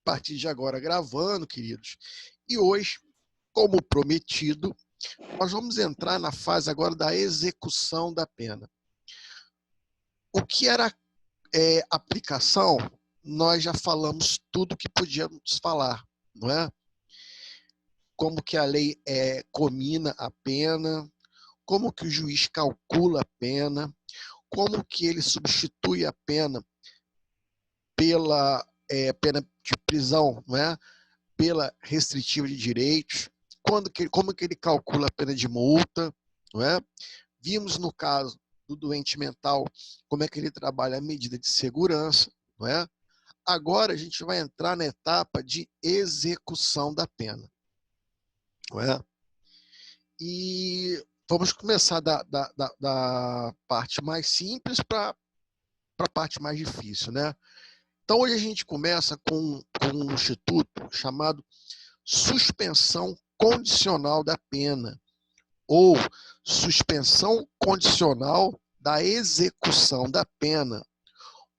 partir de agora gravando, queridos. E hoje, como prometido, nós vamos entrar na fase agora da execução da pena. O que era aplicação, nós já falamos tudo que podíamos falar, não é? Como que a lei comina a pena, como que o juiz calcula a pena, como que ele substitui a pena pela pena de prisão, não é? Pela restritiva de direitos, como que ele calcula a pena de multa, não é? Vimos no caso do doente mental como é que ele trabalha a medida de segurança, não é? Agora a gente vai entrar na etapa de execução da pena, não é? E vamos começar da parte mais simples para a parte mais difícil, né? Então hoje a gente começa com um instituto chamado suspensão condicional da pena, ou suspensão condicional da execução da pena,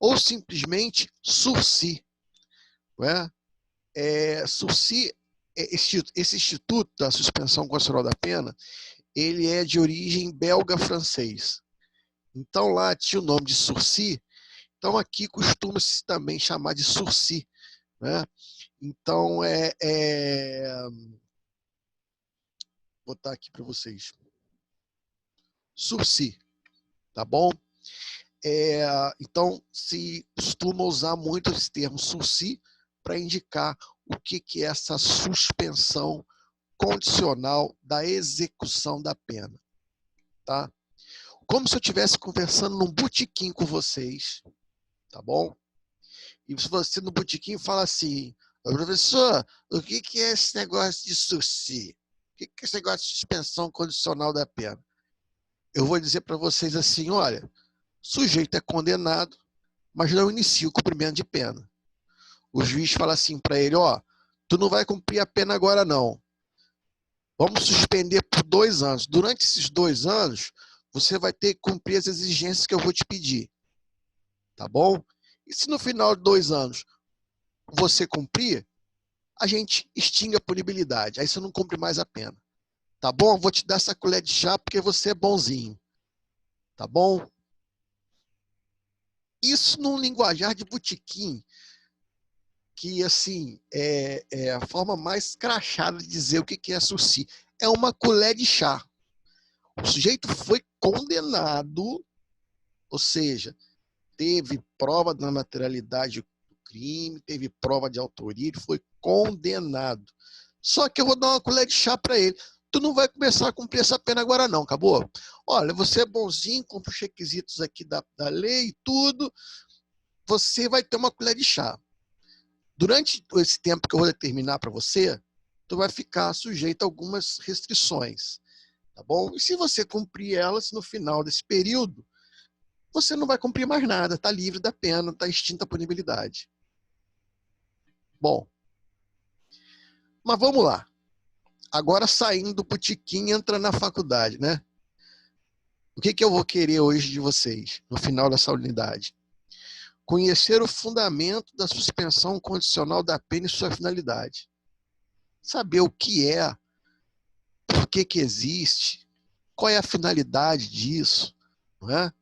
ou simplesmente SURSI. Não é? SURSI, esse instituto da suspensão condicional da pena, ele é de origem belga-francês. Então lá tinha o nome de SURSI, então aqui costuma-se também chamar de SURSI, né? Então, vou botar aqui para vocês. SURSI, tá bom? Então, se costuma usar muito esse termo SURSI para indicar o que é essa suspensão condicional da execução da pena, tá? Como se eu estivesse conversando num botequim com vocês, tá bom? E se você no botequim fala assim, professor, o que é esse negócio de SURSI? O que é esse negócio de suspensão condicional da pena? Eu vou dizer para vocês assim, olha, o sujeito é condenado, mas não inicia o cumprimento de pena. O juiz fala assim para ele, ó, tu não vai cumprir a pena agora não. Vamos suspender por 2 anos. Durante esses 2 anos, você vai ter que cumprir as exigências que eu vou te pedir. Tá bom? E se no final de 2 anos você cumprir, a gente extingue a punibilidade. Aí você não cumpre mais a pena. Tá bom? Vou te dar essa colher de chá porque você é bonzinho. Tá bom? Isso num linguajar de botequim, que assim, é a forma mais crachada de dizer o que é SURSI. É uma colher de chá. O sujeito foi condenado, ou seja, teve prova da materialidade do crime, teve prova de autoria, ele foi condenado. Só que eu vou dar uma colher de chá para ele. Tu não vai começar a cumprir essa pena agora não, acabou? Olha, você é bonzinho, cumpre os requisitos aqui da lei e tudo, você vai ter uma colher de chá. Durante esse tempo que eu vou determinar para você, tu vai ficar sujeito a algumas restrições, tá bom? E se você cumprir elas no final desse período, você não vai cumprir mais nada, está livre da pena, está extinta a punibilidade. Bom, mas vamos lá. Agora saindo do botequim, entra na faculdade, né? O que eu vou querer hoje de vocês, no final dessa unidade? Conhecer o fundamento da suspensão condicional da pena e sua finalidade. Saber o que é, por que existe, qual é a finalidade disso, não é?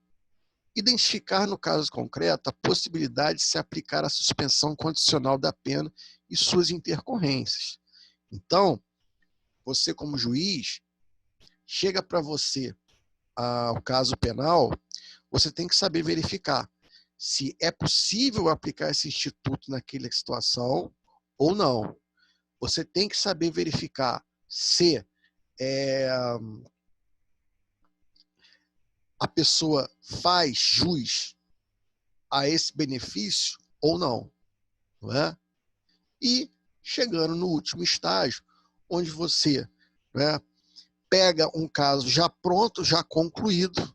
Identificar, no caso concreto, a possibilidade de se aplicar a suspensão condicional da pena e suas intercorrências. Então, você como juiz, chega para você o caso penal, você tem que saber verificar se é possível aplicar esse instituto naquela situação ou não. Você tem que saber verificar se a pessoa faz jus a esse benefício ou não, não é? E chegando no último estágio, onde você, né, pega um caso já pronto, já concluído,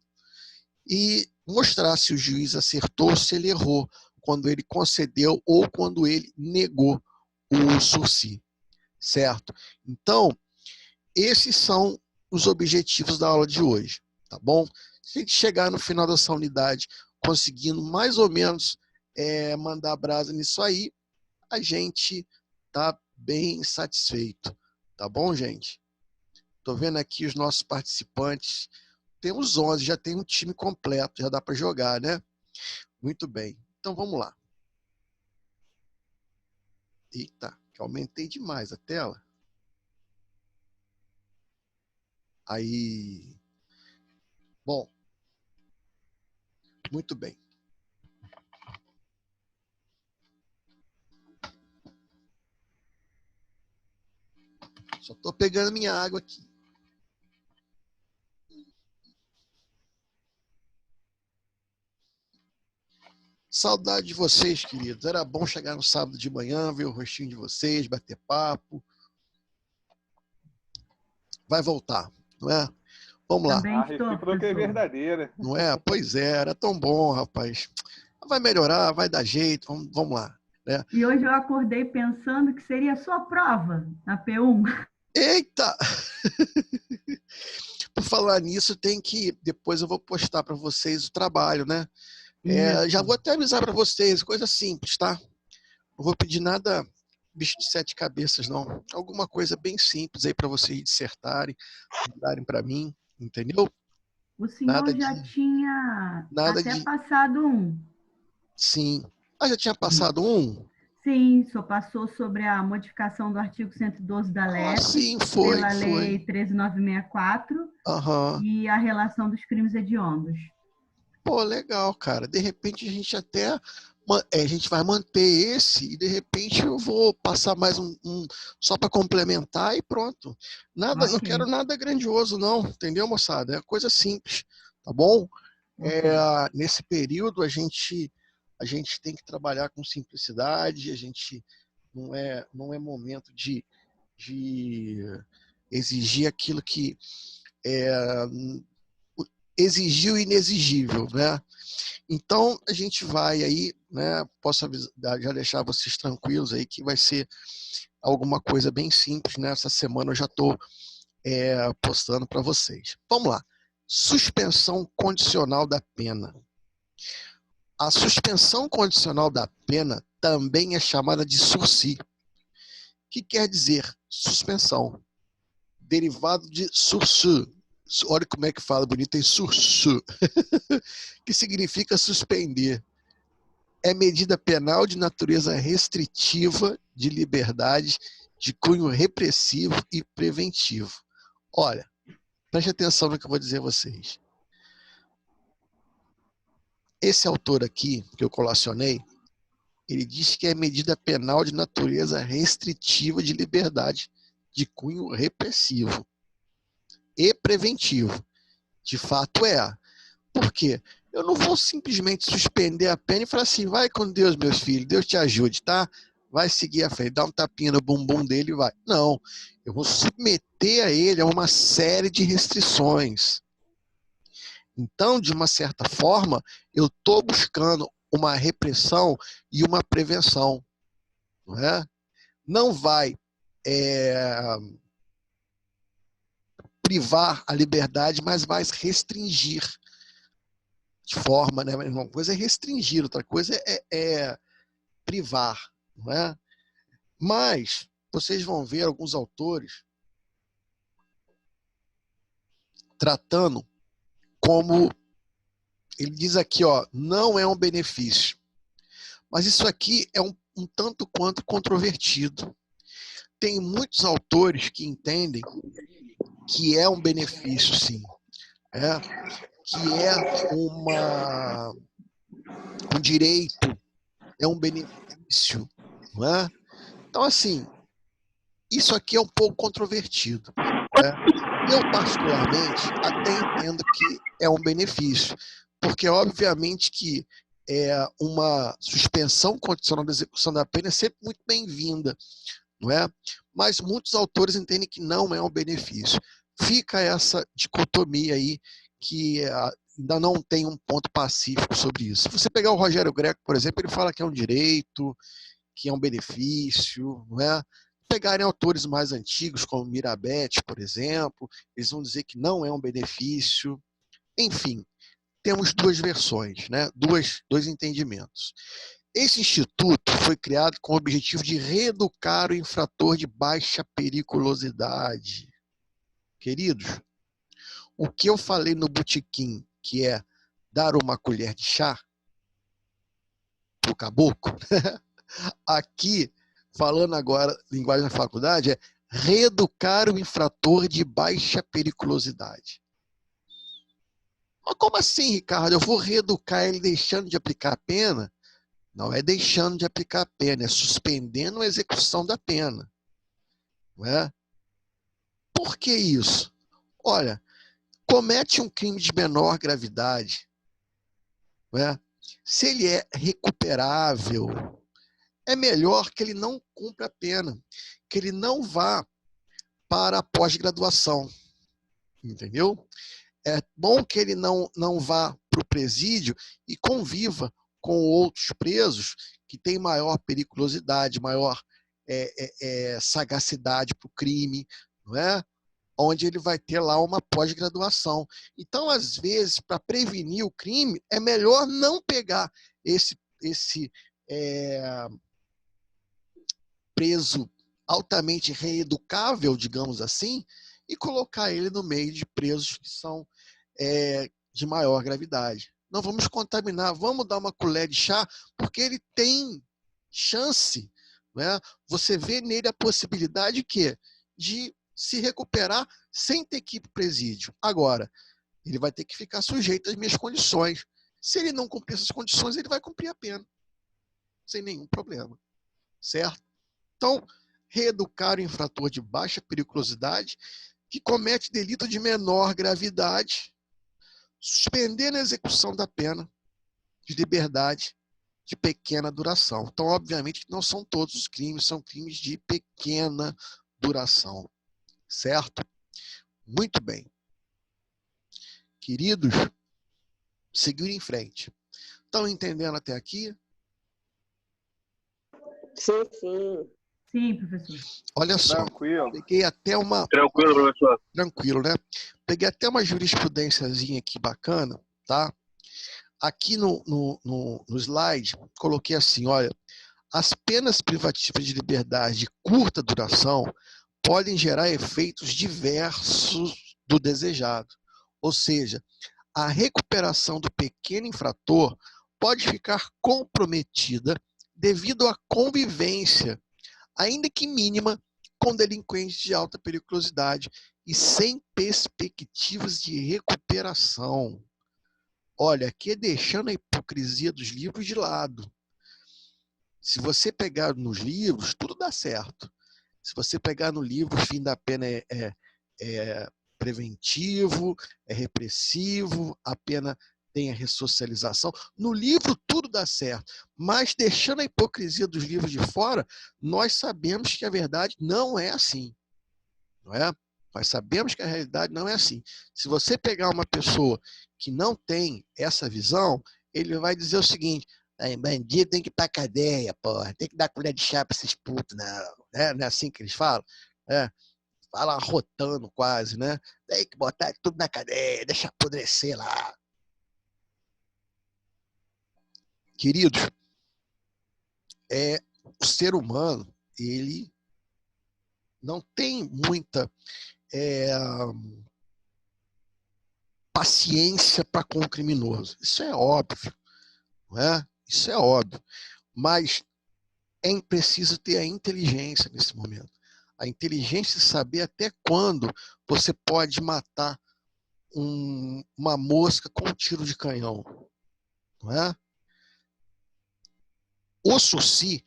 e mostrar se o juiz acertou, se ele errou, quando ele concedeu ou quando ele negou o SURSI, certo? Então, esses são os objetivos da aula de hoje, tá bom? Se a gente chegar no final dessa unidade conseguindo mais ou menos mandar brasa nisso aí, a gente está bem satisfeito. Tá bom, gente? Estou vendo aqui os nossos participantes. Temos 11, já tem um time completo, já dá para jogar, né? Muito bem. Então, vamos lá. Eita, que aumentei demais a tela. Aí. Bom. Muito bem. Só estou pegando minha água aqui. Saudade de vocês, queridos. Era bom chegar no sábado de manhã, ver o rostinho de vocês, bater papo. Vai voltar, não é? Vamos lá. A recíproca é verdadeira. Não é? Pois é, era tão bom, rapaz. Vai melhorar, vai dar jeito, vamos lá. Né? E hoje eu acordei pensando que seria a sua prova na P1. Eita! Por falar nisso, tem que... Depois eu vou postar para vocês o trabalho, né? Já vou até avisar para vocês, coisa simples, tá? Não vou pedir nada bicho de 7 cabeças, não. Alguma coisa bem simples aí para vocês dissertarem, mandarem para mim, entendeu? O senhor já tinha até passado um. Sim. Ah, já tinha passado um? Sim, só passou sobre a modificação do artigo 112 da LEP, sim, foi, pela Lei 13964, e a relação dos crimes hediondos. Pô, legal, cara. De repente a gente vai manter esse e de repente eu vou passar mais um só para complementar e pronto. Nada, Não quero nada grandioso não, entendeu, moçada? É coisa simples, tá bom? Nesse período a gente tem que trabalhar com simplicidade, a gente não é momento de exigir aquilo que exigir o inexigível, né? Então, a gente vai aí, né? Posso já deixar vocês tranquilos aí que vai ser alguma coisa bem simples, né? Essa semana eu já estou postando para vocês. Vamos lá. Suspensão condicional da pena. A suspensão condicional da pena também é chamada de sursis, que quer dizer suspensão, derivado de sursis. Olha como é que fala bonito, em sursis, que significa suspender. É medida penal de natureza restritiva de liberdade de cunho repressivo e preventivo. Olha, preste atenção no que eu vou dizer a vocês. Esse autor aqui, que eu colacionei, ele diz que é medida penal de natureza restritiva de liberdade de cunho repressivo e preventivo. De fato é. Por quê? Eu não vou simplesmente suspender a pena e falar assim, vai com Deus, meus filhos, Deus te ajude, tá? Vai seguir a frente, dá um tapinha no bumbum dele e vai. Não, eu vou submeter a ele a uma série de restrições. Então, de uma certa forma, eu estou buscando uma repressão e uma prevenção. Não é? Não vai privar a liberdade, mas vai restringir de forma, né? Uma coisa é restringir, outra coisa é privar, não é? Mas vocês vão ver alguns autores tratando como ele diz aqui, ó, não é um benefício. Mas isso aqui é um tanto quanto controvertido. Tem muitos autores que entendem que é um benefício, sim. Que é um direito, é um benefício, não é? Então, assim, isso aqui é um pouco controvertido. Eu, particularmente, até entendo que é um benefício, porque, obviamente, que uma suspensão condicional da execução da pena é sempre muito bem-vinda, não é? Mas muitos autores entendem que não é um benefício. Fica essa dicotomia aí que ainda não tem um ponto pacífico sobre isso. Se você pegar o Rogério Greco, por exemplo, ele fala que é um direito, que é um benefício, não é? Pegarem autores mais antigos, como Mirabete, por exemplo, eles vão dizer que não é um benefício. Enfim, temos duas versões, né? Dois entendimentos. Esse instituto foi criado com o objetivo de reeducar o infrator de baixa periculosidade. Queridos, o que eu falei no botequim, que é dar uma colher de chá pro caboclo, aqui, falando agora, linguagem da faculdade, é reeducar o infrator de baixa periculosidade. Mas como assim, Ricardo? Eu vou reeducar ele deixando de aplicar a pena? Não é deixando de aplicar a pena, é suspendendo a execução da pena. Não é? Por que isso? Olha, comete um crime de menor gravidade. Não é? Se ele é recuperável, é melhor que ele não cumpra a pena, que ele não vá para a pós-graduação. Entendeu? É bom que ele não vá para o presídio e conviva com outros presos que têm maior periculosidade, maior sagacidade para o crime, não é? Onde ele vai ter lá uma pós-graduação. Então, às vezes, para prevenir o crime, é melhor não pegar esse preso altamente reeducável, digamos assim, e colocar ele no meio de presos que são de maior gravidade. Não vamos contaminar, vamos dar uma colher de chá, porque ele tem chance, né? Você vê nele a possibilidade de se recuperar sem ter que ir para o presídio. Agora, ele vai ter que ficar sujeito às minhas condições. Se ele não cumprir essas condições, ele vai cumprir a pena, sem nenhum problema. Certo? Então, reeducar o infrator de baixa periculosidade que comete delito de menor gravidade, suspendendo a execução da pena de liberdade de pequena duração. Então, obviamente, não são todos os crimes, são crimes de pequena duração. Certo? Muito bem. Queridos, seguir em frente. Estão entendendo até aqui? Sim, sim. Sim, professor. Olha só, tranquilo. Peguei até uma... Tranquilo, professor. Tranquilo, né? Peguei até uma jurisprudênciazinha aqui bacana, tá? Aqui no slide, coloquei assim, olha, as penas privativas de liberdade de curta duração podem gerar efeitos diversos do desejado. Ou seja, a recuperação do pequeno infrator pode ficar comprometida devido à convivência, ainda que mínima, com delinquentes de alta periculosidade e sem perspectivas de recuperação. Olha, aqui é deixando a hipocrisia dos livros de lado. Se você pegar nos livros, tudo dá certo. Se você pegar no livro, o fim da pena é preventivo, é repressivo, a pena tem a ressocialização. No livro, tudo dá certo. Mas, deixando a hipocrisia dos livros de fora, nós sabemos que a verdade não é assim. Não é? Nós sabemos que a realidade não é assim. Se você pegar uma pessoa que não tem essa visão, ele vai dizer o seguinte: bandido tem que ir pra cadeia, porra, tem que dar colher de chá pra esses putos, não. Não é assim que eles falam? Fala arrotando quase, né? Tem que botar tudo na cadeia, deixa apodrecer lá. Queridos, o ser humano, ele não tem muita paciência para com o criminoso. Isso é óbvio, não é? Isso é óbvio. Mas é preciso ter a inteligência nesse momento. A inteligência de saber até quando você pode matar uma mosca com um tiro de canhão. Não é? O SUSI,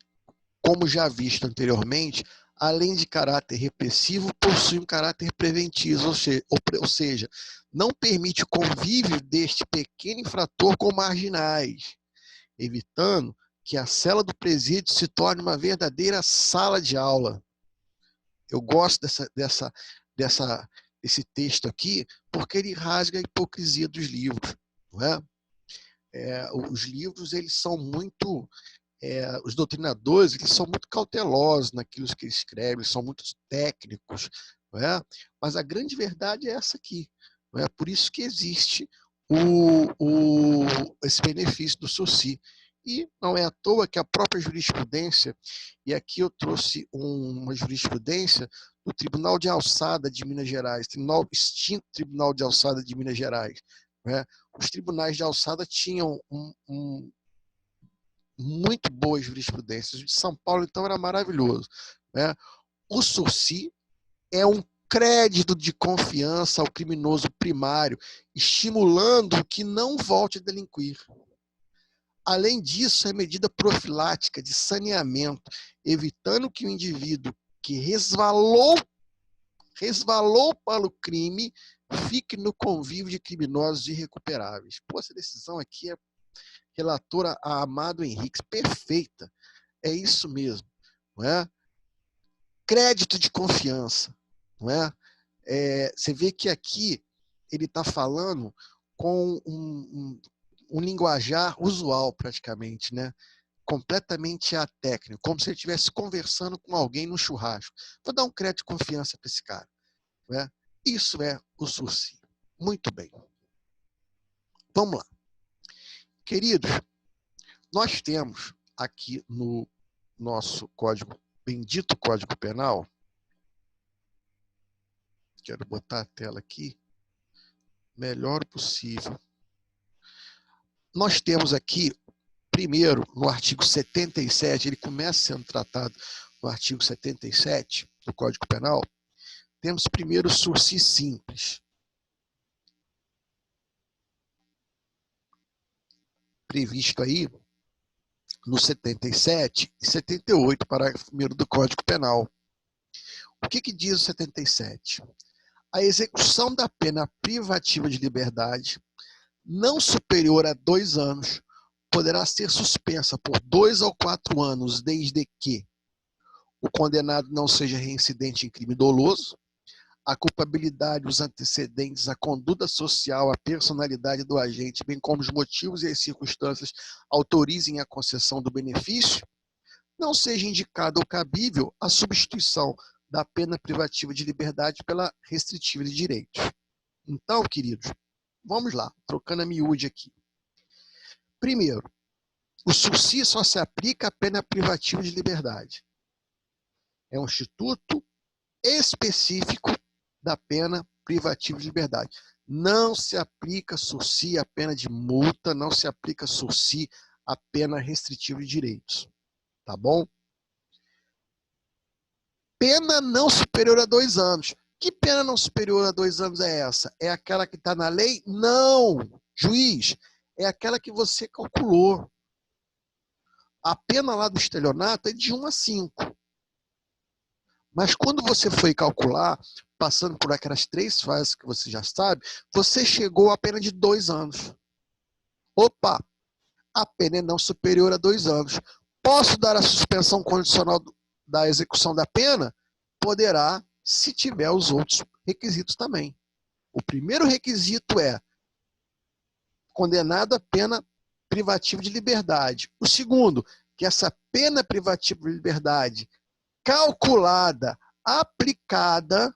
como já visto anteriormente, além de caráter repressivo, possui um caráter preventivo, ou seja, não permite o convívio deste pequeno infrator com marginais, evitando que a cela do presídio se torne uma verdadeira sala de aula. Eu gosto desse texto aqui, porque ele rasga a hipocrisia dos livros. Não é? Os livros, eles são muito... os doutrinadores, eles são muito cautelosos naquilo que eles escrevem, eles são muito técnicos, não é? Mas a grande verdade é essa aqui. Não é? Por isso que existe esse benefício do SUSI. E não é à toa que a própria jurisprudência, e aqui eu trouxe uma jurisprudência do Tribunal de Alçada de Minas Gerais, extinto Tribunal de Alçada de Minas Gerais, né? Os tribunais de alçada tinham muito boas jurisprudências. O de São Paulo, então, era maravilhoso, né? O sursi é um crédito de confiança ao criminoso primário, estimulando que não volte a delinquir. Além disso, é medida profilática de saneamento, evitando que o indivíduo que resvalou para o crime fique no convívio de criminosos irrecuperáveis. Pô, essa decisão aqui é relatora a Amado Henriques, perfeita. É isso mesmo, não é? Crédito de confiança, não é? Você vê que aqui ele está falando com um linguajar usual, praticamente, né? Completamente atécnico, como se ele estivesse conversando com alguém no churrasco. Vou dar um crédito de confiança para esse cara, né? Isso é o sursi. Muito bem. Vamos lá. Queridos, nós temos aqui no nosso bendito Código Penal, quero botar a tela aqui, melhor possível. Nós temos aqui, primeiro, no artigo 77, ele começa sendo tratado no artigo 77 do Código Penal, temos primeiro o sursi simples. Previsto aí no 77 e 78, parágrafo 1º do Código Penal. O que diz o 77? A execução da pena privativa de liberdade não superior a 2 anos poderá ser suspensa por 2 ou 4 anos, desde que o condenado não seja reincidente em crime doloso, a culpabilidade, os antecedentes, a conduta social, a personalidade do agente, bem como os motivos e as circunstâncias autorizem a concessão do benefício, não seja indicado ou cabível a substituição da pena privativa de liberdade pela restritiva de direitos. Então, queridos, vamos lá, trocando a miúde aqui. Primeiro, o sursi só se aplica à pena privativa de liberdade. É um instituto específico da pena privativa de liberdade. Não se aplica sursi à pena de multa, não se aplica sursi à pena restritiva de direitos. Tá bom? Pena não superior a 2 anos. Que pena não superior a 2 anos é essa? É aquela que está na lei? Não, juiz. É aquela que você calculou. A pena lá do estelionato é de 1 a 5. Mas quando você foi calcular, passando por aquelas 3 fases que você já sabe, você chegou à pena de 2 anos. Opa! A pena é não superior a 2 anos. Posso dar a suspensão condicional da execução da pena? Poderá, se tiver os outros requisitos também. O primeiro requisito é condenado a pena privativa de liberdade. O segundo, que essa pena privativa de liberdade calculada, aplicada,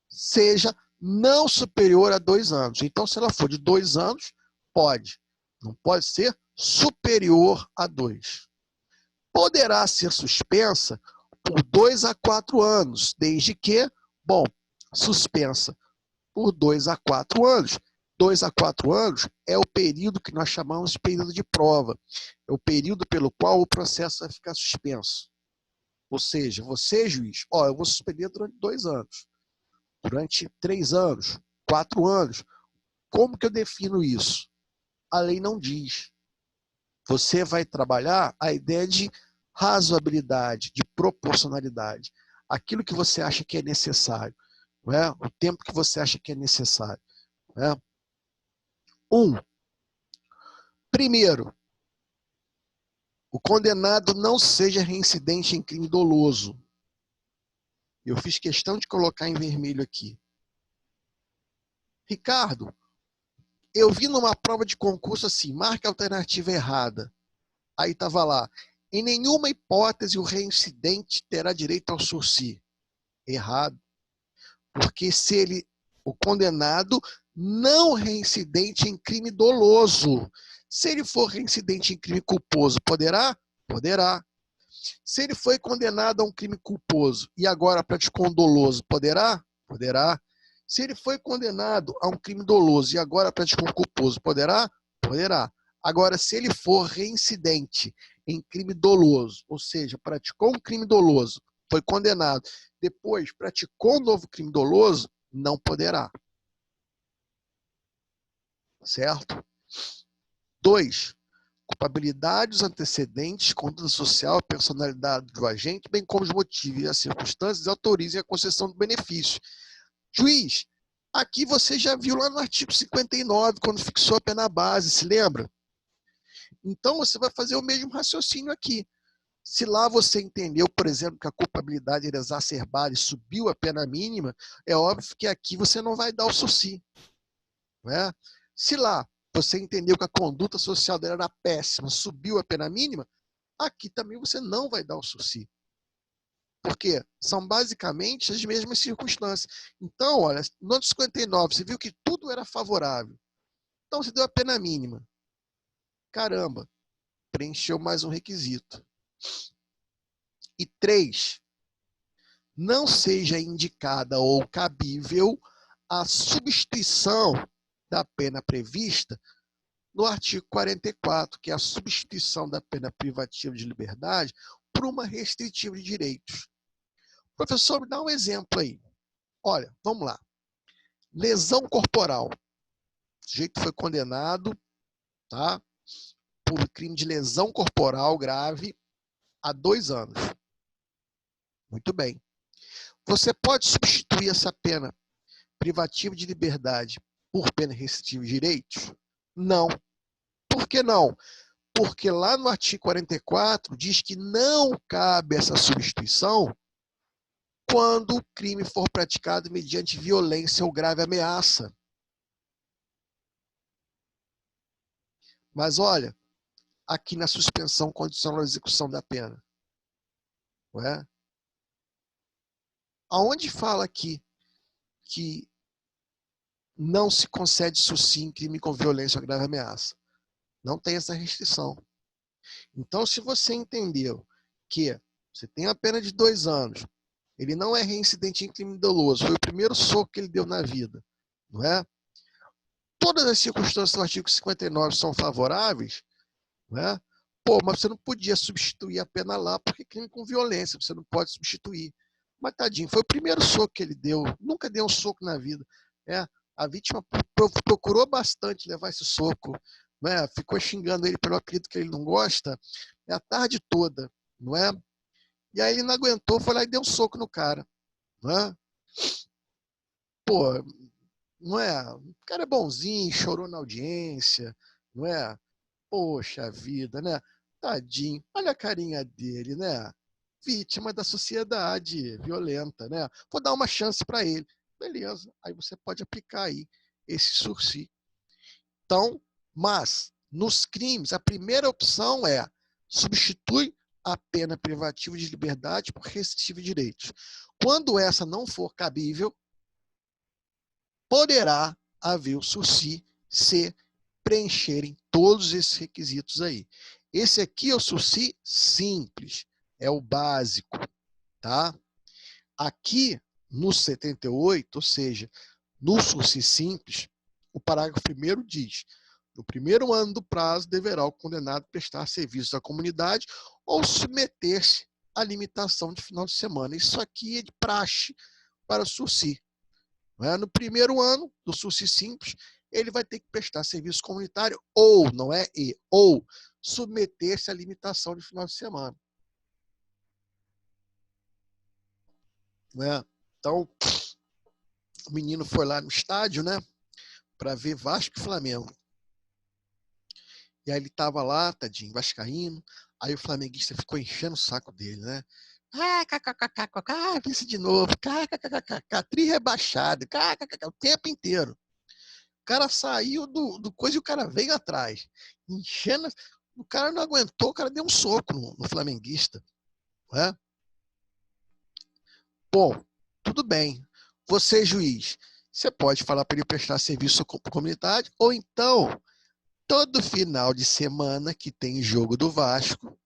seja não superior a 2 anos. Então, se ela for de 2 anos, pode. Não pode ser superior a 2. Poderá ser suspensa por 2 a 4 anos, desde que, bom, suspensa por 2 a 4 anos. 2 a 4 anos é o período que nós chamamos de período de prova. É o período pelo qual o processo vai ficar suspenso. Ou seja, você, juiz, eu vou suspender durante 2 anos, durante 3 anos, 4 anos. Como que eu defino isso? A lei não diz. Você vai trabalhar a ideia de razoabilidade, de proporcionalidade. Aquilo que você acha que é necessário. Não é? O tempo que você acha que é necessário. Não é? Primeiro, o condenado não seja reincidente em crime doloso. Eu fiz questão de colocar em vermelho aqui. Ricardo, eu vi numa prova de concurso assim, marca a alternativa errada. Aí estava lá, em nenhuma hipótese o reincidente terá direito ao sursi. Errado. Porque se o condenado não reincidente em crime doloso, Se ele for reincidente em crime culposo, poderá? Poderá. Se ele foi condenado a um crime culposo e agora praticou um doloso, poderá? Poderá. Se ele foi condenado a um crime doloso e agora praticou um culposo, poderá? Poderá. Agora, se ele for reincidente em crime doloso, ou seja, praticou um crime doloso, foi condenado, depois praticou um novo crime doloso, não poderá. Certo? 2. Culpabilidade dos antecedentes, conduta social, a personalidade do agente, bem como os motivos e as circunstâncias autorizem a concessão do benefício. Juiz, aqui você já viu lá no artigo 59, quando fixou a pena base, se lembra? Então, você vai fazer o mesmo raciocínio aqui. Se lá você entendeu, por exemplo, que a culpabilidade era exacerbada e subiu a pena mínima, é óbvio que aqui você não vai dar o sursi. Né? Se lá você entendeu que a conduta social dela era péssima, subiu a pena mínima, aqui também você não vai dar o sursi. Por quê? São basicamente as mesmas circunstâncias. Então, olha, no 59, você viu que tudo era favorável. Então, você deu a pena mínima. Caramba, preencheu mais um requisito. E 3, não seja indicada ou cabível a substituição da pena prevista no artigo 44, que é a substituição da pena privativa de liberdade por uma restritiva de direitos. Professor, me dá um exemplo aí. Olha, vamos lá. Lesão corporal. O sujeito foi condenado, tá, por crime de lesão corporal grave a 2 anos. Muito bem. Você pode substituir essa pena privativa de liberdade por pena restritiva de direitos? Não. Por que não? Porque lá no artigo 44 diz que não cabe essa substituição quando o crime for praticado mediante violência ou grave ameaça. Mas olha, aqui na suspensão condicional da execução da pena, não é? Aonde fala aqui que não se concede sursi em crime com violência ou grave ameaça? Não tem essa restrição. Então, se você entendeu que você tem a pena de 2 anos, ele não é reincidente em crime doloso, foi o primeiro soco que ele deu na vida, não é? Todas as circunstâncias do artigo 59 são favoráveis, não é? Pô, mas você não podia substituir a pena lá porque é crime com violência, você não pode substituir. Mas tadinho, foi o primeiro soco que ele deu, nunca deu um soco na vida. É, a vítima procurou bastante levar esse soco, né? Ficou xingando ele pelo apelido que ele não gosta a tarde toda, não é? E aí ele não aguentou, foi lá e deu um soco no cara, não é? Pô, não é? O cara é bonzinho, chorou na audiência, não é? Poxa vida, né? Tadinho, olha a carinha dele, né? Vítima da sociedade violenta, né? Vou dar uma chance para ele. Beleza, aí você pode aplicar aí esse sursi. Então, mas nos crimes, a primeira opção é substitui a pena privativa de liberdade por restritiva de direitos. Quando essa não for cabível, poderá haver o sursi se preencherem todos esses requisitos aí. Esse aqui é o sursi simples, é o básico, tá? Aqui no 78, ou seja, no sursi simples, o parágrafo 1º diz: no primeiro ano do prazo, deverá o condenado prestar serviços à comunidade ou submeter-se à limitação de final de semana. Isso aqui é de praxe para o sursi. No primeiro ano do sursi simples, ele vai ter que prestar serviço comunitário ou, não é e, ou submeter-se à limitação de final de semana. Então, o menino foi lá no estádio, né, para ver Vasco e Flamengo. E aí ele tava lá, tadinho, vascaíno, aí o flamenguista ficou enchendo o saco dele, né? Vence de novo, tri rebaixado, o tempo inteiro. O cara saiu do coisa e o cara veio atrás, enchendo, o cara não aguentou, o cara deu um soco no flamenguista, né? Bom, tudo bem, você juiz, você pode falar para ele prestar serviço à comunidade, ou então todo final de semana que tem jogo do Vasco,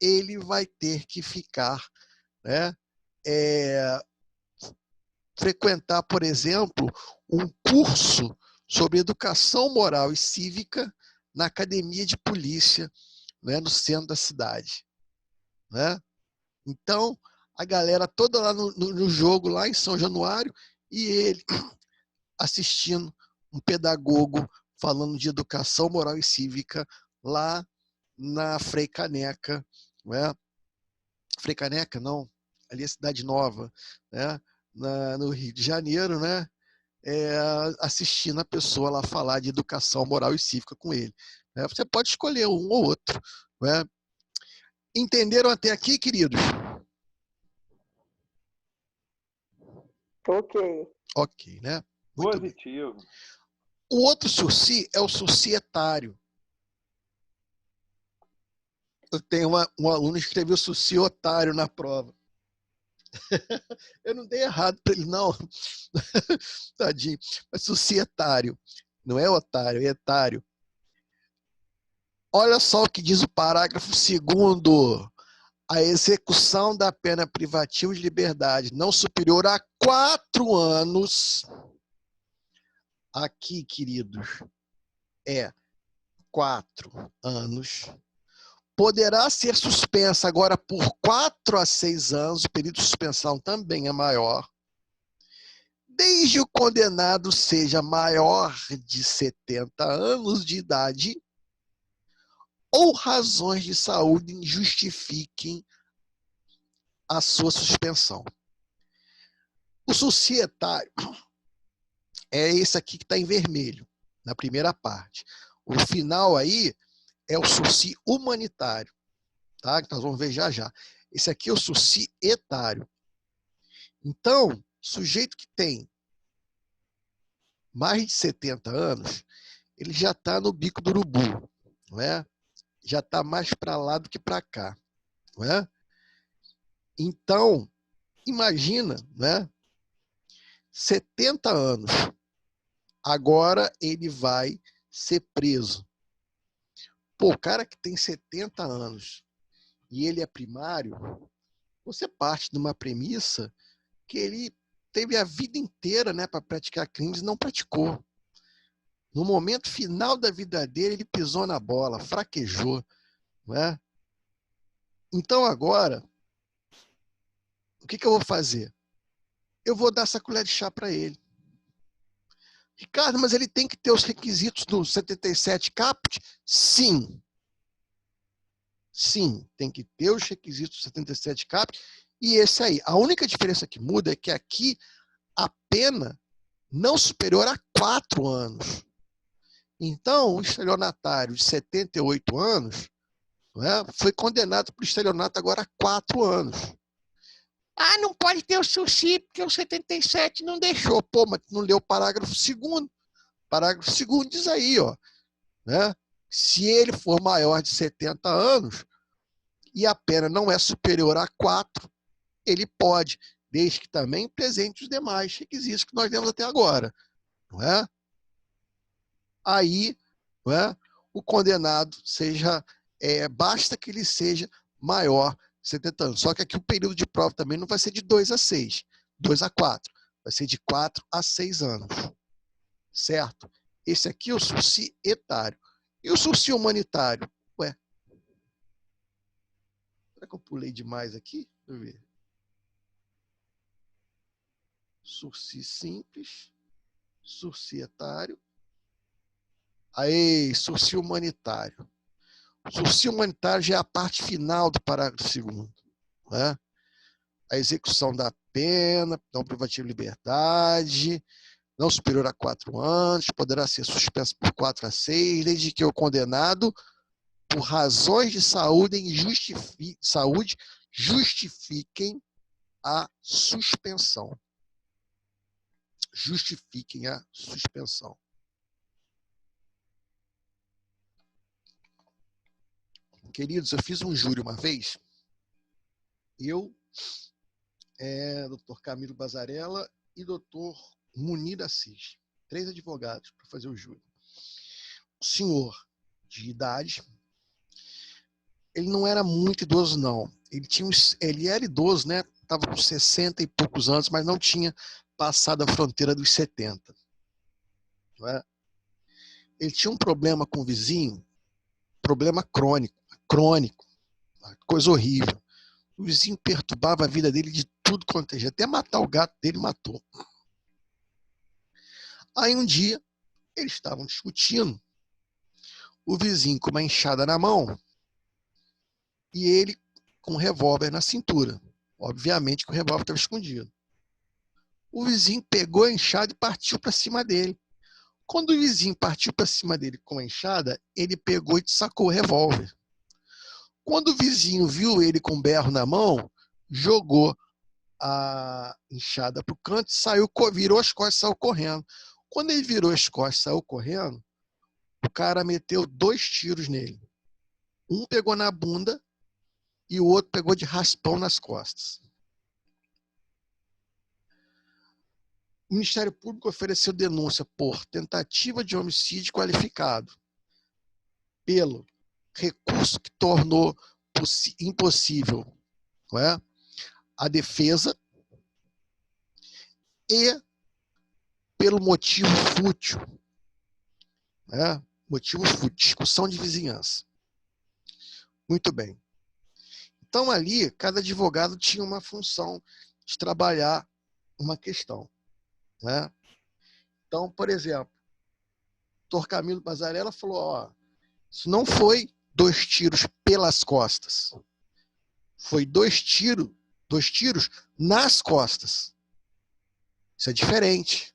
ele vai ter que ficar, né, frequentar, por exemplo, um curso sobre educação moral e cívica na academia de polícia, né, no centro da cidade, né? Então, a galera toda lá no jogo, lá em São Januário, e ele assistindo um pedagogo falando de educação moral e cívica lá na Frei Caneca, né? Frei Caneca, não, ali é Cidade Nova, né? No Rio de Janeiro, né? Assistindo a pessoa lá falar de educação moral e cívica com ele, né? Você pode escolher um ou outro, né? Entenderam até aqui, queridos? Ok. Ok, né? Muito Positivo. bem. O outro SURSI é o societário. Eu tenho um aluno que escreveu SURSI otário na prova. Eu não dei errado para ele, não. Tadinho. Mas societário. Não é otário, é etário. Olha só o que diz o parágrafo 2º. A execução da pena privativa de liberdade não superior a 4 anos. Aqui, queridos, é 4 anos. Poderá ser suspensa agora por 4 a 6 anos, o período de suspensão também é maior, desde o condenado seja maior de 70 anos de idade ou razões de saúde justifiquem a sua suspensão. O societário é esse aqui que está em vermelho, na primeira parte. O final aí é o SURSI humanitário, tá? Que nós vamos ver já já. Esse aqui é o SURSI etário. Então, sujeito que tem mais de 70 anos, ele já está no bico do urubu, não é? Já está mais para lá do que para cá, não é? Então, imagina, né? 70 anos, agora ele vai ser preso. Pô, o cara que tem 70 anos e ele é primário, você parte de uma premissa que ele teve a vida inteira, né, para praticar crimes e não praticou. No momento final da vida dele, ele pisou na bola, fraquejou, né? Então agora, o que eu vou fazer? Eu vou dar essa colher de chá para ele. Ricardo, mas ele tem que ter os requisitos do 77 caput? Sim. Sim, tem que ter os requisitos do 77 caput. E esse aí. A única diferença que muda é que aqui a pena não superior a 4 anos. Então, o estelionatário de 78 anos, não é, foi condenado por estelionato agora a 4 anos. Ah, não pode ter o SURSI, porque o 77 não deixou. Pô, mas não leu o parágrafo 2º. Parágrafo 2º diz aí, ó, né? Se ele for maior de 70 anos e a pena não é superior a 4, ele pode, desde que também presente os demais requisitos que nós vemos até agora, não é? Aí, não é, o condenado seja, basta que ele seja maior de 70 anos. Só que aqui o período de prova também não vai ser de 2 a 6, 2 a 4, vai ser de 4 a 6 anos, certo? Esse aqui é o SURSI etário. E o SURSI humanitário? Ué, será que eu pulei demais aqui? Deixa eu ver. SURSI simples, SURSI etário. Aí, SURSI humanitário. O SURSI humanitário já é a parte final do parágrafo 2º, né? A execução da pena, não privativa de liberdade, não superior a 4 anos, poderá ser suspenso por 4 a 6, desde que o condenado, por razões de saúde, justifiquem a suspensão. Justifiquem a suspensão. Queridos, eu fiz um júri uma vez. Eu, Dr. Camilo Bazarella e Dr. Munir Assis. 3 advogados para fazer o júri. senhor de idade. Ele não era muito idoso, não. Ele era idoso, né? Estava com 60 e poucos anos, mas não tinha passado a fronteira dos 70. Não é? Ele tinha um problema com o vizinho, problema crônico, coisa horrível. O vizinho perturbava a vida dele de tudo quanto é jeito. Até matar o gato dele, matou. Aí um dia, eles estavam discutindo, o vizinho com uma enxada na mão e ele com um revólver na cintura. Obviamente que o revólver estava escondido. O vizinho pegou a enxada e partiu para cima dele. Quando o vizinho partiu para cima dele com a enxada, ele pegou e sacou o revólver. Quando o vizinho viu ele com o berro na mão, jogou a enxada para o canto, virou as costas e saiu correndo. Quando ele virou as costas e saiu correndo, o cara meteu 2 tiros nele. Um pegou na bunda e o outro pegou de raspão nas costas. O Ministério Público ofereceu denúncia por tentativa de homicídio qualificado, pelo recurso que tornou impossível, não é? A defesa e pelo motivo fútil, né? Motivo fútil, discussão de vizinhança. Muito bem. Então ali, cada advogado tinha uma função de trabalhar uma questão, né? Então, por exemplo, o Dr. Camilo Bazzarella falou, ó, isso não foi 2 tiros pelas costas, foi 2 tiros nas costas. Isso é diferente.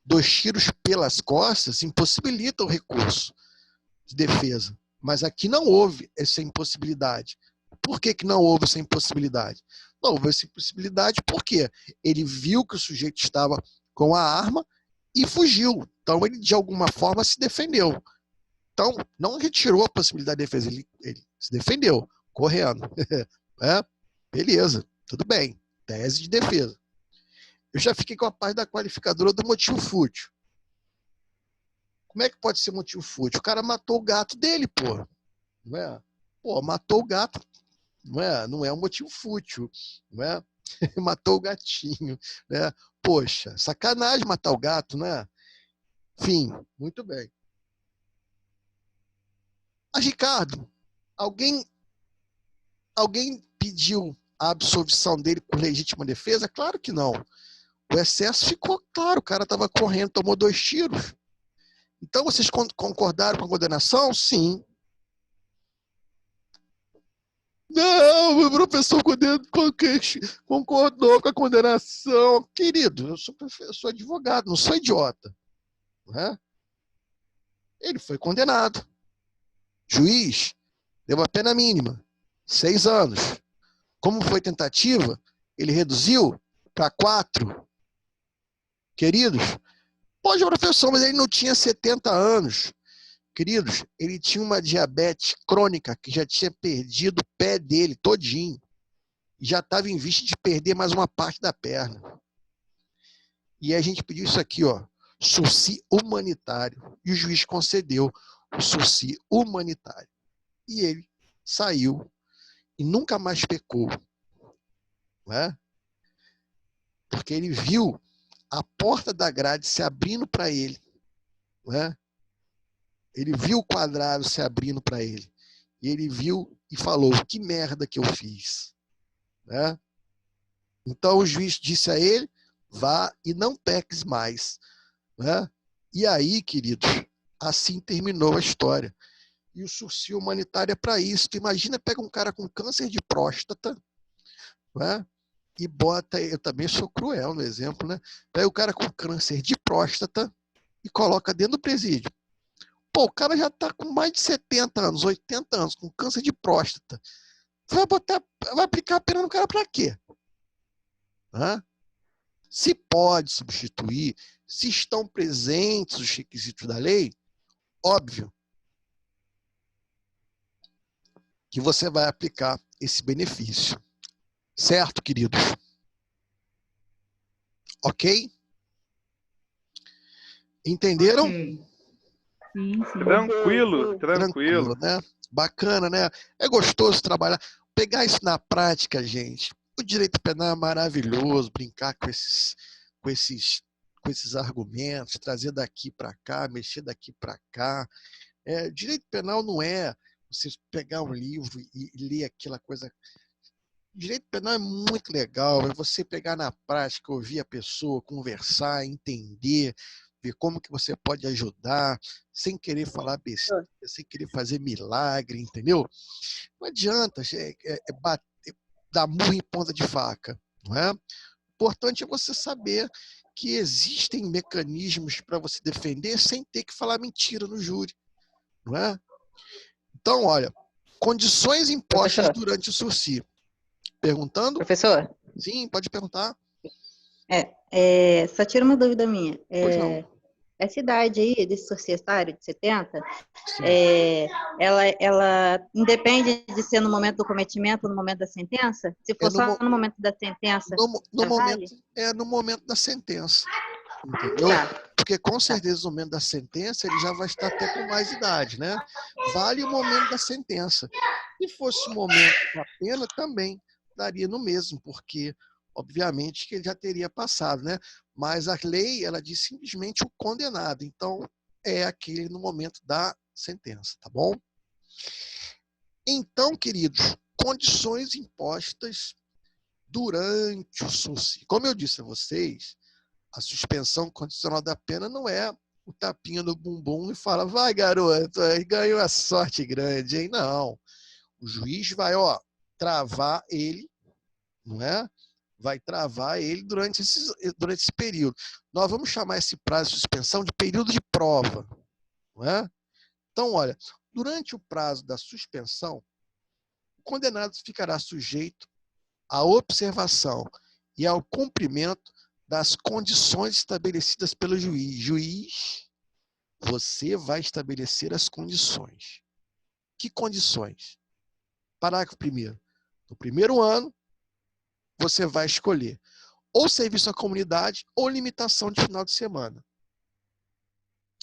2 tiros pelas costas impossibilita o recurso de defesa. Mas aqui não houve essa impossibilidade. Por que não houve essa impossibilidade? Não houve essa impossibilidade porque ele viu que o sujeito estava com a arma e fugiu. Então, ele, de alguma forma, se defendeu. Então, não retirou a possibilidade de defesa. Ele se defendeu, correndo. É? Beleza, tudo bem. Tese de defesa. Eu já fiquei com a parte da qualificadora do motivo fútil. Como é que pode ser motivo fútil? O cara matou o gato dele, pô. Não é? Pô, matou o gato. Não é um motivo fútil. Não é? Matou o gatinho. Né? Poxa, sacanagem matar o gato, né? Enfim, muito bem. Mas, Ricardo, alguém pediu a absolvição dele por legítima defesa? Claro que não. O excesso ficou claro, o cara estava correndo, tomou 2 tiros. Então, vocês concordaram com a condenação? Sim. Não, o professor concordou com a condenação. Querido, eu sou advogado, não sou idiota. Não é? Ele foi condenado. Juiz deu a pena mínima, 6 anos. Como foi tentativa, ele reduziu para 4. Queridos, pode, professor, mas ele não tinha 70 anos. Queridos, ele tinha uma diabetes crônica que já tinha perdido o pé dele todinho. Já estava em vista de perder mais uma parte da perna. E a gente pediu isso aqui, ó, sursi humanitário. E o juiz concedeu o sursi humanitário. E ele saiu e nunca mais pecou. Não é? Porque ele viu a porta da grade se abrindo para ele. Não é? Ele viu o quadrado se abrindo para ele. E ele viu e falou, que merda que eu fiz. Né? Então o juiz disse a ele, vá e não peques mais. Né? E aí, queridos, assim terminou a história. E o sursi humanitário é para isso. Tu imagina, pega um cara com câncer de próstata, né? E bota, eu também sou cruel no exemplo, né? Pega o cara com câncer de próstata e coloca dentro do presídio. Pô, o cara já está com mais de 70 anos, 80 anos, com câncer de próstata. Vai aplicar a pena no cara para quê? Hã? Se pode substituir, se estão presentes os requisitos da lei, óbvio que você vai aplicar esse benefício. Certo, queridos? Ok? Entenderam? Okay. Sim, sim. Tranquilo. Né? Bacana, né? É gostoso trabalhar. Pegar isso na prática, gente. O direito penal é maravilhoso, brincar com esses argumentos, trazer daqui para cá, mexer daqui para cá. Direito penal não é você pegar um livro e ler aquela coisa. Direito penal é muito legal, é você pegar na prática, ouvir a pessoa, conversar, entender, ver como que você pode ajudar, sem querer falar besteira, sem querer fazer milagre, entendeu? Não adianta dar murro em ponta de faca, não é? O importante é você saber que existem mecanismos para você defender sem ter que falar mentira no júri, não é? Então, olha, condições impostas durante o sursi. Perguntando? Professor? Sim, pode perguntar. Só tira uma dúvida minha. Pois não. Essa idade aí desse surciário de 70, ela independe de ser no momento do cometimento ou no momento da sentença? Se for só no momento da sentença, no momento da sentença. Entendeu? Tá. Porque com certeza no momento da sentença ele já vai estar até com mais idade, né? Vale o momento da sentença. Se fosse o momento da pena, também daria no mesmo, porque obviamente que ele já teria passado, né? Mas a lei, ela diz simplesmente o condenado. Então, é aquele no momento da sentença, tá bom? Então, queridos, condições impostas durante o sursi. Como eu disse a vocês, a suspensão condicional da pena não é o tapinha no bumbum e fala, vai, garoto, ganhou a sorte grande, hein? Não. O juiz vai, travar ele, não é? Vai travar ele durante esse período. Nós vamos chamar esse prazo de suspensão de período de prova, não é? Então, olha, durante o prazo da suspensão, o condenado ficará sujeito à observação e ao cumprimento das condições estabelecidas pelo juiz. Juiz, você vai estabelecer as condições. Que condições? Parágrafo 1º. No primeiro ano, você vai escolher ou serviço à comunidade ou limitação de final de semana.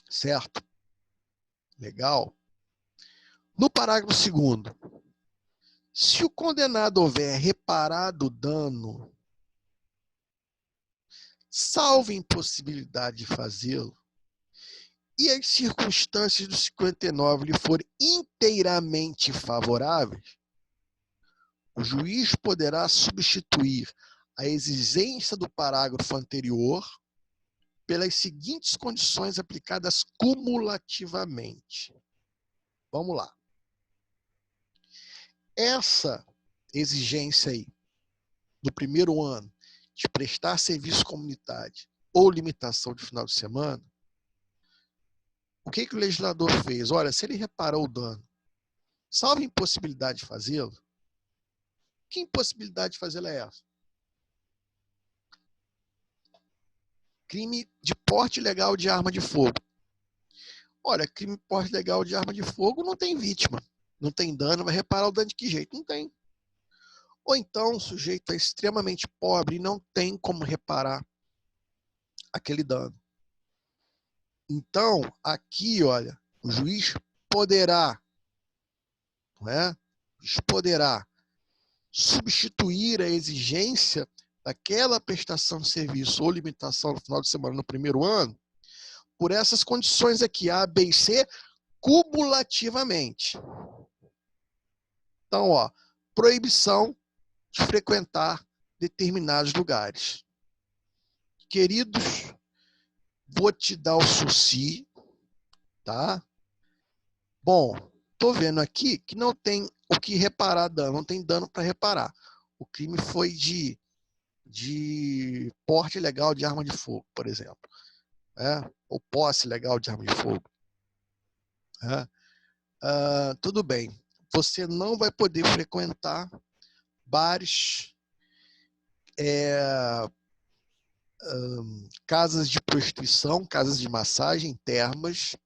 Certo? Legal? No parágrafo 2º, se o condenado houver reparado o dano, salvo impossibilidade de fazê-lo, e as circunstâncias do 59 lhe forem inteiramente favoráveis, o juiz poderá substituir a exigência do parágrafo anterior pelas seguintes condições aplicadas cumulativamente. Vamos lá. Essa exigência aí, do primeiro ano, de prestar serviço comunitário ou limitação de final de semana, o que o legislador fez? Olha, se ele reparou o dano, salvo impossibilidade de fazê-lo, que impossibilidade de fazê-lo é essa? Crime de porte ilegal de arma de fogo. Olha, crime de porte ilegal de arma de fogo não tem vítima, não tem dano, vai reparar o dano de que jeito? Não tem. Ou então o sujeito é extremamente pobre e não tem como reparar aquele dano. Então, aqui, olha, o juiz poderá, não é? O juiz poderá substituir a exigência daquela prestação de serviço ou limitação no final de semana no primeiro ano por essas condições aqui, A, B e C, cumulativamente. Então, proibição de frequentar determinados lugares. Queridos, vou te dar o sursi, tá? Bom, tô vendo aqui que não tem o que reparar dano, não tem dano para reparar. O crime foi de porte ilegal de arma de fogo, por exemplo. Ou posse ilegal de arma de fogo. Tudo bem. Você não vai poder frequentar bares, casas de prostituição, casas de massagem, termas,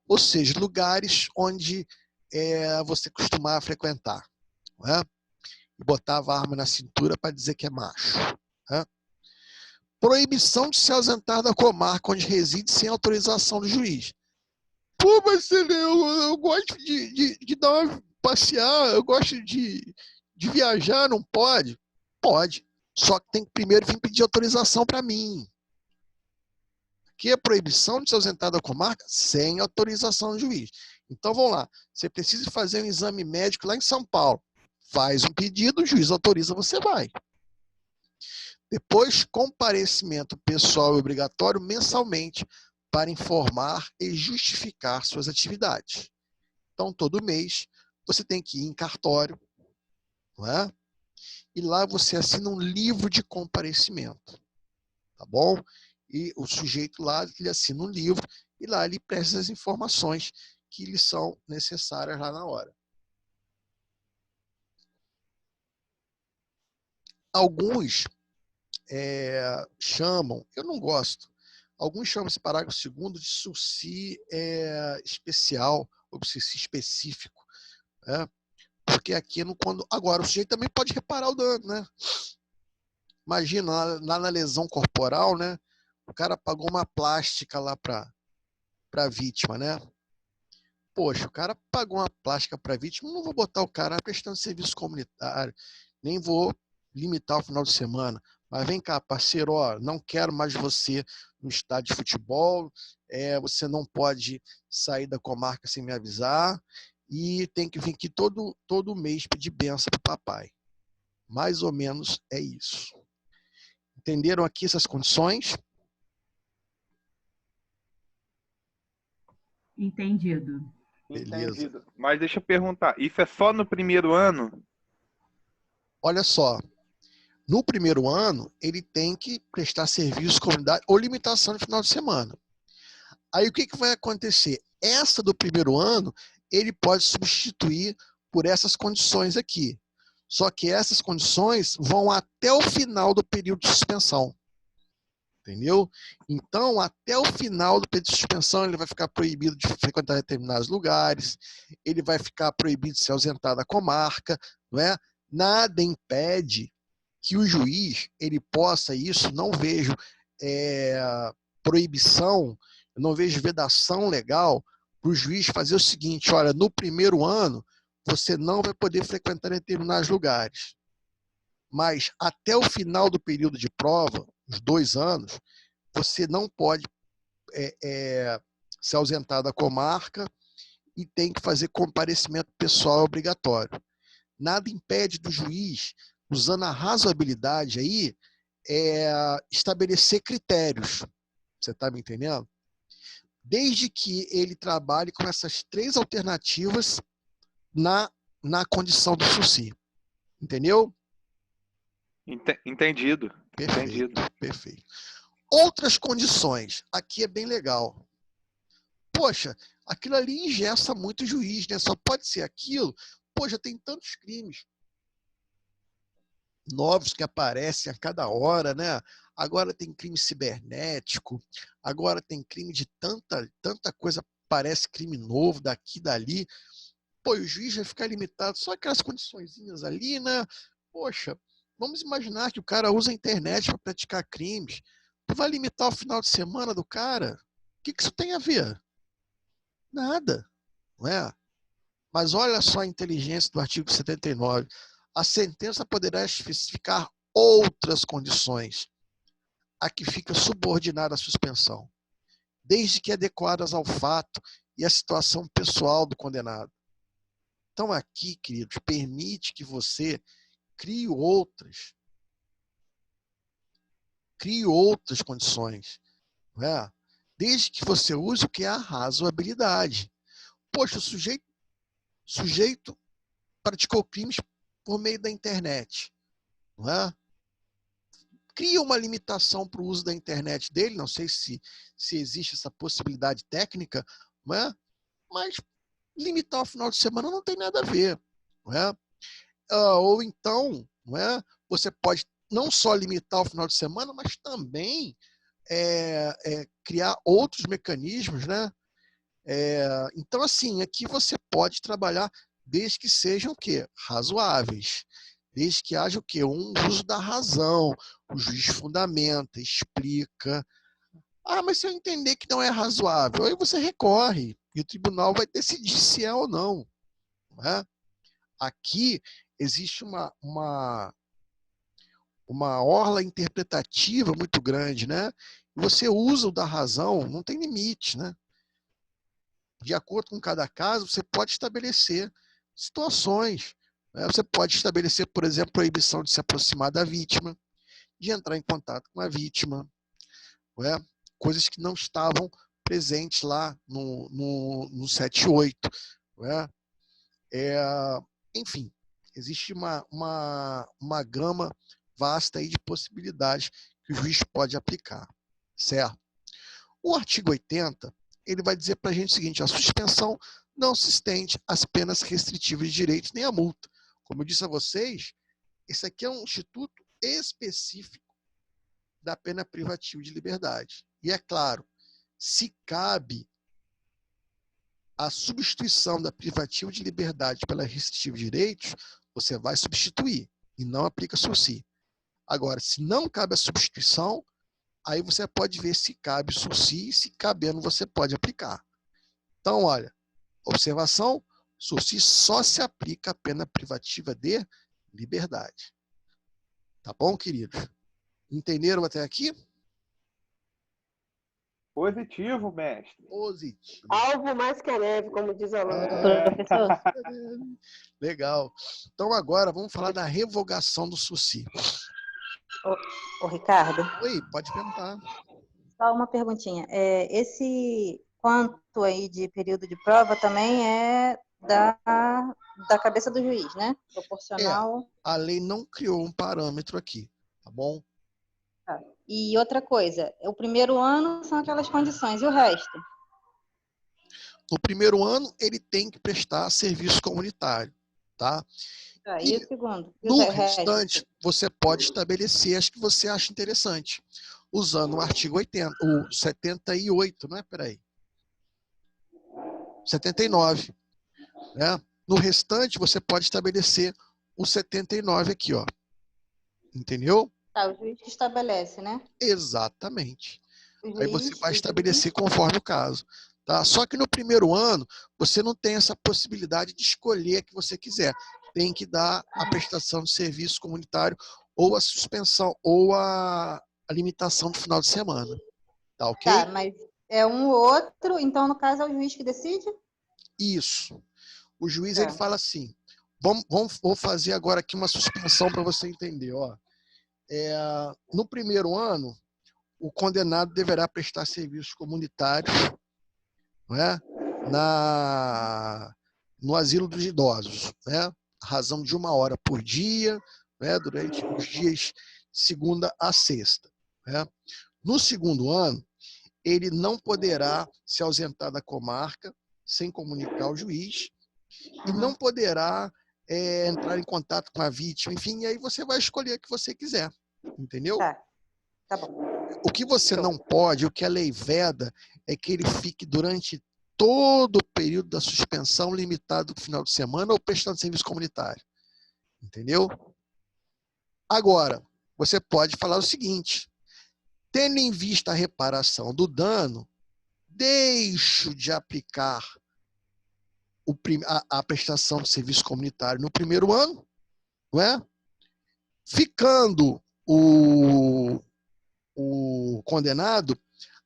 ou seja, lugares onde você costumava frequentar. Não é? E botava a arma na cintura para dizer que é macho. Proibição de se ausentar da comarca onde reside sem autorização do juiz. Pô, mas eu gosto de dar uma passear, eu gosto de viajar, não pode? Pode. Só que tem que primeiro vir pedir autorização para mim. Que é proibição de se ausentar da comarca sem autorização do juiz. Então, vamos lá. Você precisa fazer um exame médico lá em São Paulo. Faz um pedido, o juiz autoriza, você vai. Depois, comparecimento pessoal e obrigatório mensalmente para informar e justificar suas atividades. Então, todo mês, você tem que ir em cartório, não é? E lá você assina um livro de comparecimento, tá bom? E o sujeito lá, ele assina um livro e lá ele presta as informações que lhe são necessárias lá na hora. Alguns chamam, eu não gosto, alguns chamam esse parágrafo 2º de sursi especial, ou sursi específico, né? Porque aqui, agora, o sujeito também pode reparar o dano, né? Imagina, lá na lesão corporal, né? O cara pagou uma plástica lá para a vítima, né? Poxa, o cara pagou uma plástica para a vítima, não vou botar o cara prestando serviço comunitário, nem vou limitar o final de semana. Mas vem cá, parceiro, ó, não quero mais você no estádio de futebol, você não pode sair da comarca sem me avisar e tem que vir aqui todo mês pedir benção para o papai. Mais ou menos é isso. Entenderam aqui essas condições? Entendido. Beleza. Entendido. Mas deixa eu perguntar, isso é só no primeiro ano? Olha só, no primeiro ano, ele tem que prestar serviço comunitário ou limitação no final de semana. Aí o que vai acontecer? Essa do primeiro ano, ele pode substituir por essas condições aqui. Só que essas condições vão até o final do período de suspensão. Entendeu? Então, até o final do período de suspensão, ele vai ficar proibido de frequentar determinados lugares, ele vai ficar proibido de se ausentar da comarca, não é? Nada impede que o juiz ele possa isso, não vejo proibição, não vejo vedação legal para o juiz fazer o seguinte, olha, no primeiro ano, você não vai poder frequentar determinados lugares, mas até o final do período de prova, os 2 anos, você não pode se ausentar da comarca e tem que fazer comparecimento pessoal obrigatório. Nada impede do juiz, usando a razoabilidade aí, estabelecer critérios. Você está me entendendo? Desde que ele trabalhe com essas 3 alternativas na condição do sursi. Entendeu? Entendido. Perfeito, Entendido. perfeito. Outras condições. Aqui é bem legal. Poxa, aquilo ali engessa muito o juiz, né? Só pode ser aquilo. Poxa, tem tantos crimes novos que aparecem a cada hora, né? Agora tem crime cibernético, agora tem crime de tanta coisa, parece crime novo daqui e dali. Pô, o juiz vai ficar limitado só aquelas condiçõezinhas ali, né? Poxa, vamos imaginar que o cara usa a internet para praticar crimes. Tu vai limitar o final de semana do cara? O que isso tem a ver? Nada, não é? Mas olha só a inteligência do artigo 79. A sentença poderá especificar outras condições a que fica subordinada a suspensão, desde que adequadas ao fato e à situação pessoal do condenado. Então aqui, queridos, permite que você crie outras condições, não é? Desde que você use o que é a razoabilidade. Poxa, o sujeito praticou crimes por meio da internet, não é? Cria uma limitação para o uso da internet dele, não sei se existe essa possibilidade técnica, não é? Mas limitar o final de semana não tem nada a ver, não é? Ou então, não é? Você pode não só limitar o final de semana, mas também criar outros mecanismos, né? Então, assim, aqui você pode trabalhar desde que sejam o quê? Razoáveis. Desde que haja o quê? Um uso da razão. O juiz fundamenta, explica Ah, mas se eu entender que não é razoável, aí você recorre e o tribunal vai decidir se é ou não. Não é? Aqui existe uma orla interpretativa muito grande, né? Você usa o da razão, não tem limite, né? De acordo com cada caso, você pode estabelecer situações, né? Você pode estabelecer, por exemplo, proibição de se aproximar da vítima, de entrar em contato com a vítima, né? Coisas que não estavam presentes lá no 78, né? Enfim, existe uma gama vasta aí de possibilidades que o juiz pode aplicar, certo? O artigo 80, ele vai dizer para a gente o seguinte: a suspensão não se estende às penas restritivas de direitos nem à multa. Como eu disse a vocês, esse aqui é um instituto específico da pena privativa de liberdade. E é claro, se cabe a substituição da privativa de liberdade pela restritiva de direitos, você vai substituir e não aplica sursi. Agora, se não cabe a substituição, aí você pode ver se cabe sursi e se cabendo você pode aplicar. Então, olha, observação, sursi só se aplica a pena privativa de liberdade. Tá bom, queridos? Entenderam até aqui? Positivo, mestre. Positivo. Alvo mais que a neve, como diz a aluno. Professor? Legal. Então agora vamos falar da revogação do sursi. Ô, Ricardo. Oi, pode perguntar. Só uma perguntinha. Esse quanto aí de período de prova também é da cabeça do juiz, né? Proporcional. A lei não criou um parâmetro aqui, tá bom? Tá. E outra coisa, o primeiro ano são aquelas condições, e o resto? No primeiro ano, ele tem que prestar serviço comunitário, tá? Tá, e o segundo? E No o restante, você pode estabelecer as que você acha interessante, usando o artigo 80, o 78, não é? Peraí. 79, né? No restante, você pode estabelecer o 79 aqui, ó. Entendeu? Tá, o juiz que estabelece, né? Exatamente. Aí você vai O estabelecer juiz... conforme o caso. Tá? Só que no primeiro ano, você não tem essa possibilidade de escolher a que você quiser. Tem que dar a prestação de serviço comunitário ou a suspensão ou a limitação do final de semana. Tá ok? Tá, mas é um ou outro, então no caso é o juiz que decide? Isso. O juiz ele fala assim, vou fazer agora aqui uma suspensão para você entender. Ó. No primeiro ano, o condenado deverá prestar serviços comunitários, não é? No asilo dos idosos, né? A razão de 1 hora por dia, né? Durante os dias de segunda a sexta. Né? No segundo ano, ele não poderá se ausentar da comarca sem comunicar ao juiz e não poderá entrar em contato com a vítima, enfim, e aí você vai escolher o que você quiser, entendeu? Tá bom. O que você não pode, o que a lei veda, é que ele fique durante todo o período da suspensão limitado no final de semana ou prestando serviço comunitário. Entendeu? Agora, você pode falar o seguinte: tendo em vista a reparação do dano, deixo de aplicar a prestação de serviço comunitário no primeiro ano, não é? Ficando o condenado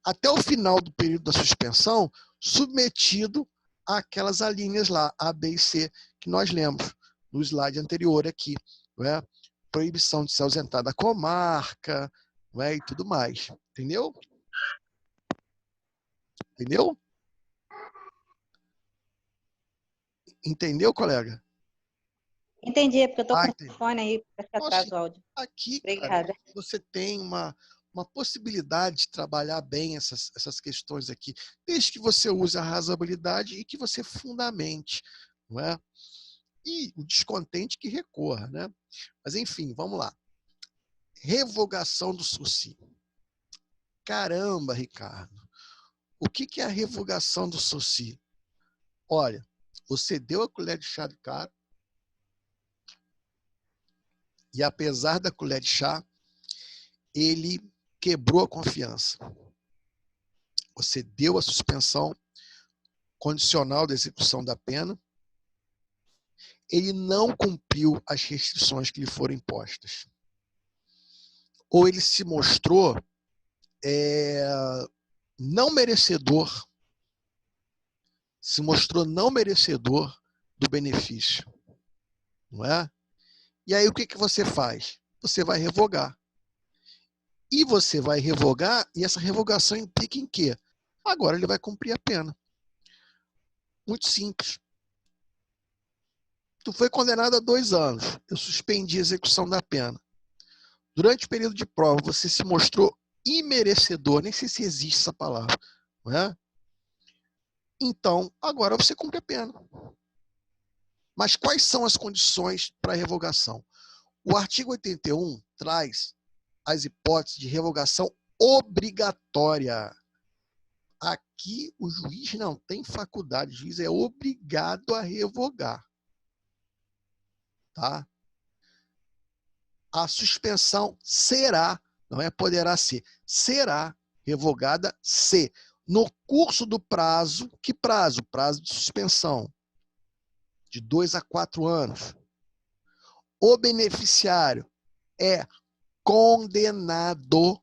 até o final do período da suspensão submetido àquelas alíneas lá, A, B e C, que nós lemos no slide anterior aqui, não é? Proibição de se ausentar da comarca, não é? E tudo mais. Entendeu? Entendeu? Entendeu, colega? Entendi, é porque eu tô com o fone aí para ficar atrás do áudio. Aqui, Obrigada. cara, você tem uma possibilidade de trabalhar bem essas questões aqui, desde que você use a razoabilidade e que você fundamente, não é? E o descontente que recorra, né? Mas enfim, vamos lá. Revogação do sursi. Caramba, Ricardo. O que é a revogação do sursi? Olha, você deu a colher de chá do cara e apesar da colher de chá, ele quebrou a confiança. Você deu a suspensão condicional da execução da pena, ele não cumpriu as restrições que lhe foram impostas. Ou ele se mostrou não merecedor, não merecedor do benefício. Não é? E aí o que você faz? Você vai revogar. E você vai revogar, e essa revogação implica em quê? Agora ele vai cumprir a pena. Muito simples. Tu foi condenado a 2 anos. Eu suspendi a execução da pena. Durante o período de prova, você se mostrou imerecedor, nem sei se existe essa palavra, não é? Então, agora você cumpre a pena. Mas quais são as condições para a revogação? O artigo 81 traz as hipóteses de revogação obrigatória. Aqui o juiz não tem faculdade, o juiz é obrigado a revogar. Tá? A suspensão será, não é poderá ser, será revogada se, no curso do prazo, que prazo? Prazo de suspensão, de 2 a 4 anos. O beneficiário é condenado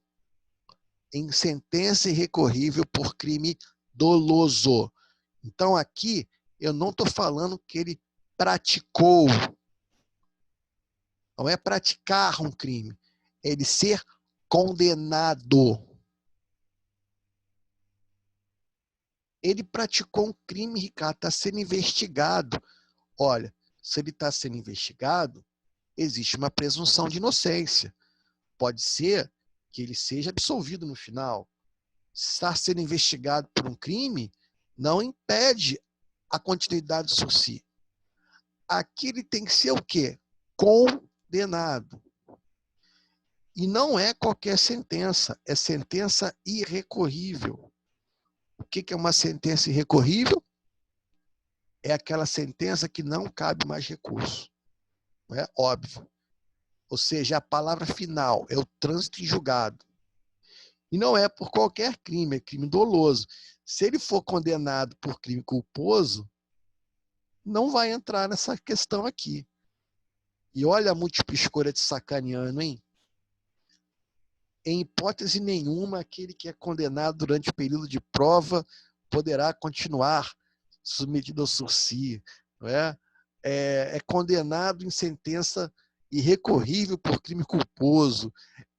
em sentença irrecorrível por crime doloso. Então, aqui, eu não estou falando que ele praticou. Não é praticar um crime, é ele ser condenado. Ele praticou um crime, Ricardo, está sendo investigado. Olha, se ele está sendo investigado, existe uma presunção de inocência. Pode ser que ele seja absolvido no final. Estar sendo investigado por um crime não impede a continuidade do sursi. Aqui ele tem que ser o quê? Condenado. E não é qualquer sentença, é sentença irrecorrível. O que é uma sentença irrecorrível? É aquela sentença que não cabe mais recurso. Não é? Óbvio. Ou seja, a palavra final é o trânsito em julgado. E não é por qualquer crime, é crime doloso. Se ele for condenado por crime culposo, não vai entrar nessa questão aqui. E olha a múltipla escolha de sacaneando, hein? Em hipótese nenhuma, aquele que é condenado durante o período de prova poderá continuar submetido ao sursi. Não é? É condenado em sentença irrecorrível por crime culposo.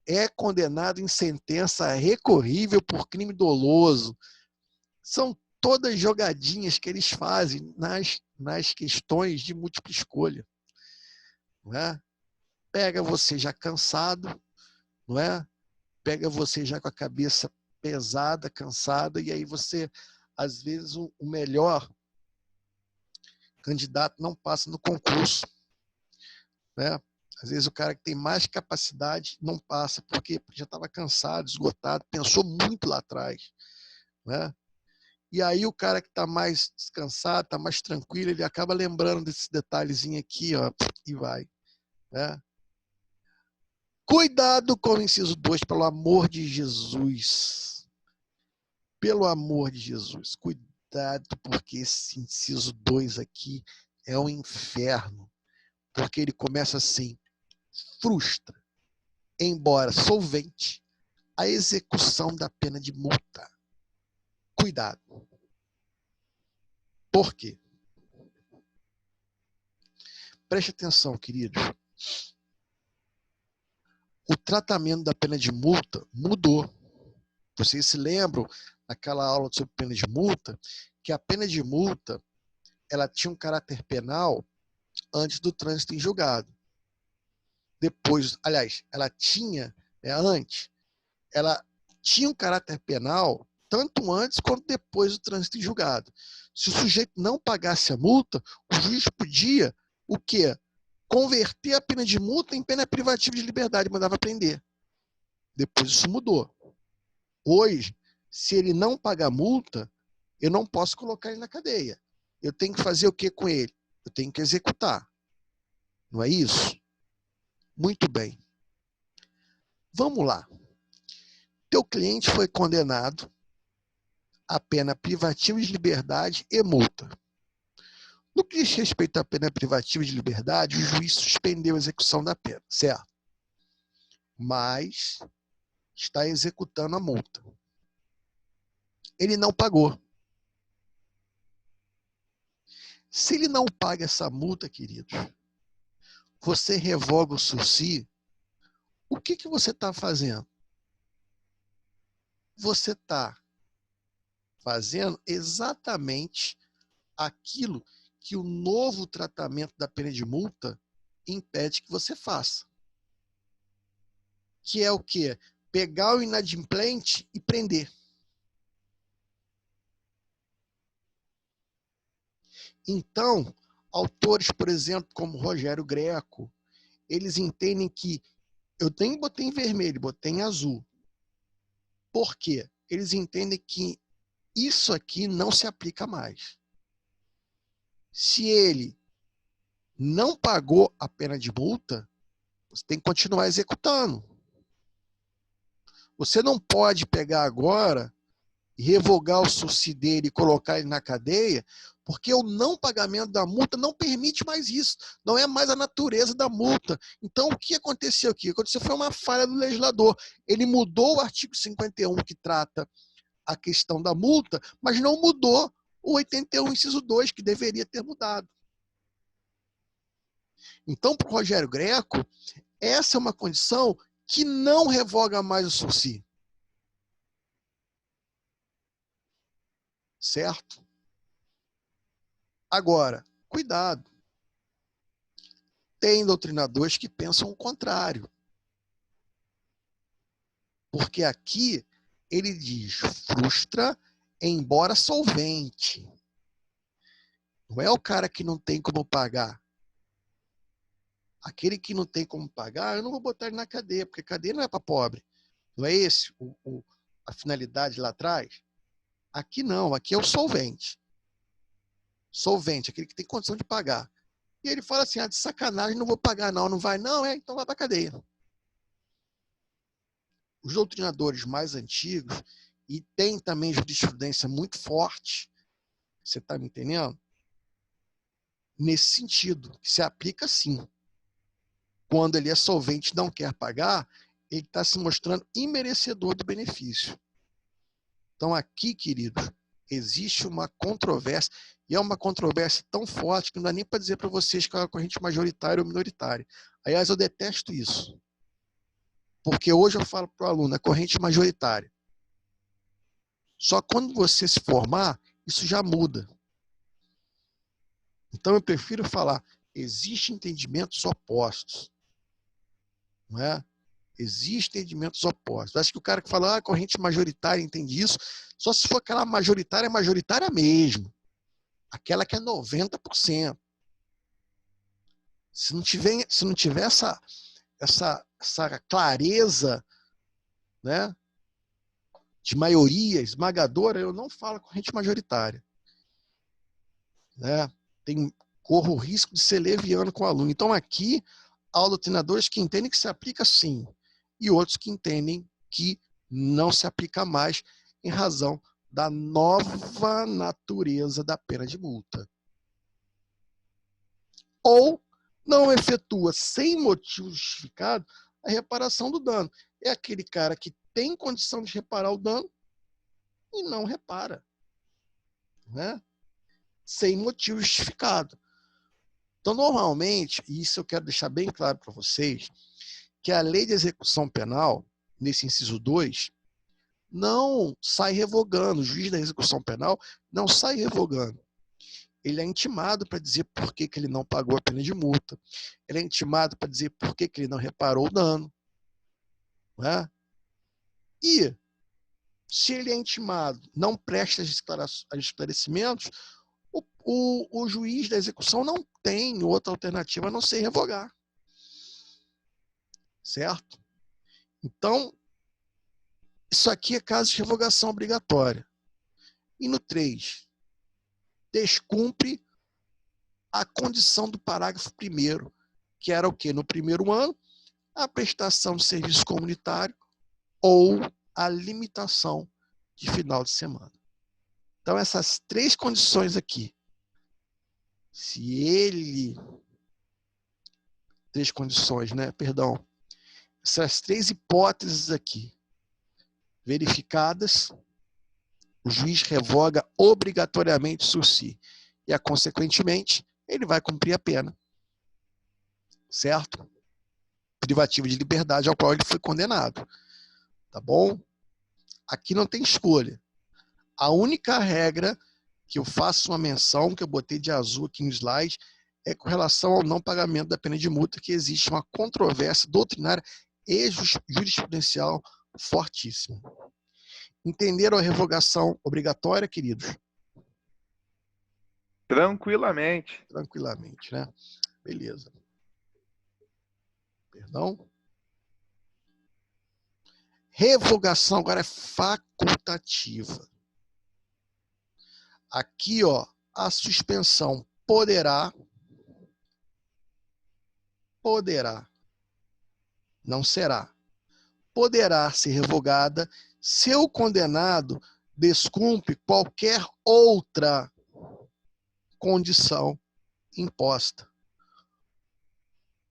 É condenado em sentença recorrível por crime doloso. São todas jogadinhas que eles fazem nas questões de múltipla escolha. Não é? Pega você já cansado, não é? Pega você já com a cabeça pesada, cansada, e aí você, às vezes, o melhor candidato não passa no concurso. Né? Às vezes o cara que tem mais capacidade não passa, porque já estava cansado, esgotado, pensou muito lá atrás. Né? E aí o cara que está mais descansado, está mais tranquilo, ele acaba lembrando desse detalhezinho aqui, ó, e vai. Né? Cuidado com o inciso 2, pelo amor de Jesus. Pelo amor de Jesus. Cuidado, porque esse inciso 2 aqui é um inferno. Porque ele começa assim: frustra, embora solvente, a execução da pena de multa. Cuidado. Por quê? Preste atenção, queridos. O tratamento da pena de multa mudou. Vocês se lembram daquela aula sobre pena de multa, que a pena de multa ela tinha um caráter penal antes do trânsito em julgado. Depois, aliás, ela tinha, antes, ela tinha um caráter penal tanto antes quanto depois do trânsito em julgado. Se o sujeito não pagasse a multa, o juiz podia, o quê? Converter a pena de multa em pena privativa de liberdade, mandava prender. Depois isso mudou. Hoje, se ele não pagar multa, eu não posso colocar ele na cadeia. Eu tenho que fazer o que com ele? Eu tenho que executar. Não é isso? Muito bem. Vamos lá. Teu cliente foi condenado a pena privativa de liberdade e multa. No que diz respeito à pena privativa de liberdade, o juiz suspendeu a execução da pena, certo? Mas está executando a multa. Ele não pagou. Se ele não paga essa multa, queridos, você revoga o sursi, o que você está fazendo? Você está fazendo exatamente aquilo que o novo tratamento da pena de multa impede que você faça. Que é o quê? Pegar o inadimplente e prender. Então, autores, por exemplo, como Rogério Greco, eles entendem que eu nem botei em vermelho, botei em azul. Por quê? Eles entendem que isso aqui não se aplica mais. Se ele não pagou a pena de multa, você tem que continuar executando. Você não pode pegar agora e revogar o sursi dele e colocar ele na cadeia, porque o não pagamento da multa não permite mais isso. Não é mais a natureza da multa. Então, o que aconteceu aqui? O que aconteceu foi uma falha do legislador. Ele mudou o artigo 51, que trata a questão da multa, mas não mudou o 81, inciso 2, que deveria ter mudado. Então, para o Rogério Greco, essa é uma condição que não revoga mais o sursi. Certo? Agora, cuidado. Tem doutrinadores que pensam o contrário. Porque aqui ele diz, frustra, embora solvente. Não é o cara que não tem como pagar. Aquele que não tem como pagar, eu não vou botar ele na cadeia, porque cadeia não é para pobre. Não é esse a finalidade lá atrás? Aqui não, aqui é o solvente. Solvente, aquele que tem condição de pagar. E ele fala assim, de sacanagem, não vou pagar não, não vai não, então vai para a cadeia. Os doutrinadores mais antigos, e tem também jurisprudência muito forte, você está me entendendo? Nesse sentido, que se aplica sim. Quando ele é solvente e não quer pagar, ele está se mostrando imerecedor do benefício. Então aqui, queridos, existe uma controvérsia, e é uma controvérsia tão forte que não dá nem para dizer para vocês que é uma corrente majoritária ou minoritária. Aliás, eu detesto isso. Porque hoje eu falo para o aluno, é corrente majoritária. Só quando você se formar, isso já muda. Então eu prefiro falar, existem entendimentos opostos. Não é? Existem entendimentos opostos. Acho que o cara que fala, a corrente majoritária entende isso, só se for aquela majoritária mesmo. Aquela que é 90%. Se não tiver essa clareza, né, de maioria esmagadora, eu não falo corrente majoritária. Né? Corro o risco de ser leviano com o aluno. Então aqui, há doutrinadores que entendem que se aplica sim, e outros que entendem que não se aplica mais em razão da nova natureza da pena de multa. Ou não efetua, sem motivo justificado, a reparação do dano. É aquele cara que tem condição de reparar o dano e não repara. Né? Sem motivo justificado. Então, normalmente, e isso eu quero deixar bem claro para vocês, que a lei de execução penal, nesse inciso 2, não sai revogando, o juiz da execução penal não sai revogando. Ele é intimado para dizer por que ele não pagou a pena de multa. Ele é intimado para dizer por que ele não reparou o dano. Né? E, se ele é intimado, não presta esclarecimentos, o juiz da execução não tem outra alternativa a não ser revogar. Certo? Então, isso aqui é caso de revogação obrigatória. E no 3, descumpre a condição do parágrafo 1º, que era o quê? No primeiro ano, a prestação de serviço comunitário ou a limitação de final de semana. Então, essas três condições aqui, se ele... Três condições, né? Perdão. Essas três hipóteses aqui, verificadas, o juiz revoga obrigatoriamente sursi. E, consequentemente, ele vai cumprir a pena. Certo? Privativo de liberdade ao qual ele foi condenado. Tá bom? Aqui não tem escolha. A única regra que eu faço uma menção, que eu botei de azul aqui no slide, é com relação ao não pagamento da pena de multa, que existe uma controvérsia doutrinária e jurisprudencial fortíssima. Entenderam a revogação obrigatória, queridos? Tranquilamente. Tranquilamente, né? Beleza. Perdão? Revogação agora é facultativa. Aqui, ó, a suspensão poderá, não será, poderá ser revogada se o condenado descumpre qualquer outra condição imposta.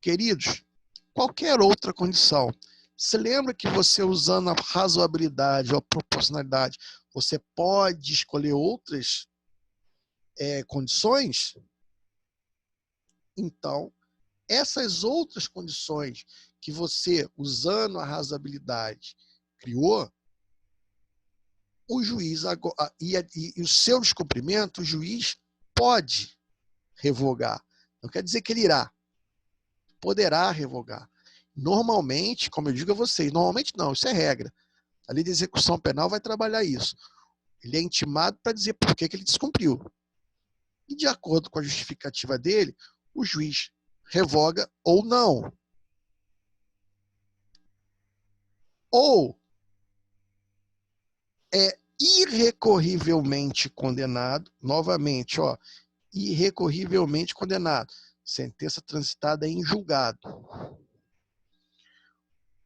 Queridos, qualquer outra condição. Você lembra que você, usando a razoabilidade ou a proporcionalidade, você pode escolher outras condições? Então, essas outras condições que você, usando a razoabilidade, criou, o juiz, e o seu descumprimento, o juiz pode revogar. Não quer dizer que ele irá. Poderá revogar. Normalmente, como eu digo a vocês, normalmente não, isso é regra. A lei de execução penal vai trabalhar isso. Ele é intimado para dizer por que ele descumpriu. E de acordo com a justificativa dele, o juiz revoga ou não. Ou é irrecorrivelmente condenado, novamente, ó, irrecorrivelmente condenado. Sentença transitada em julgado.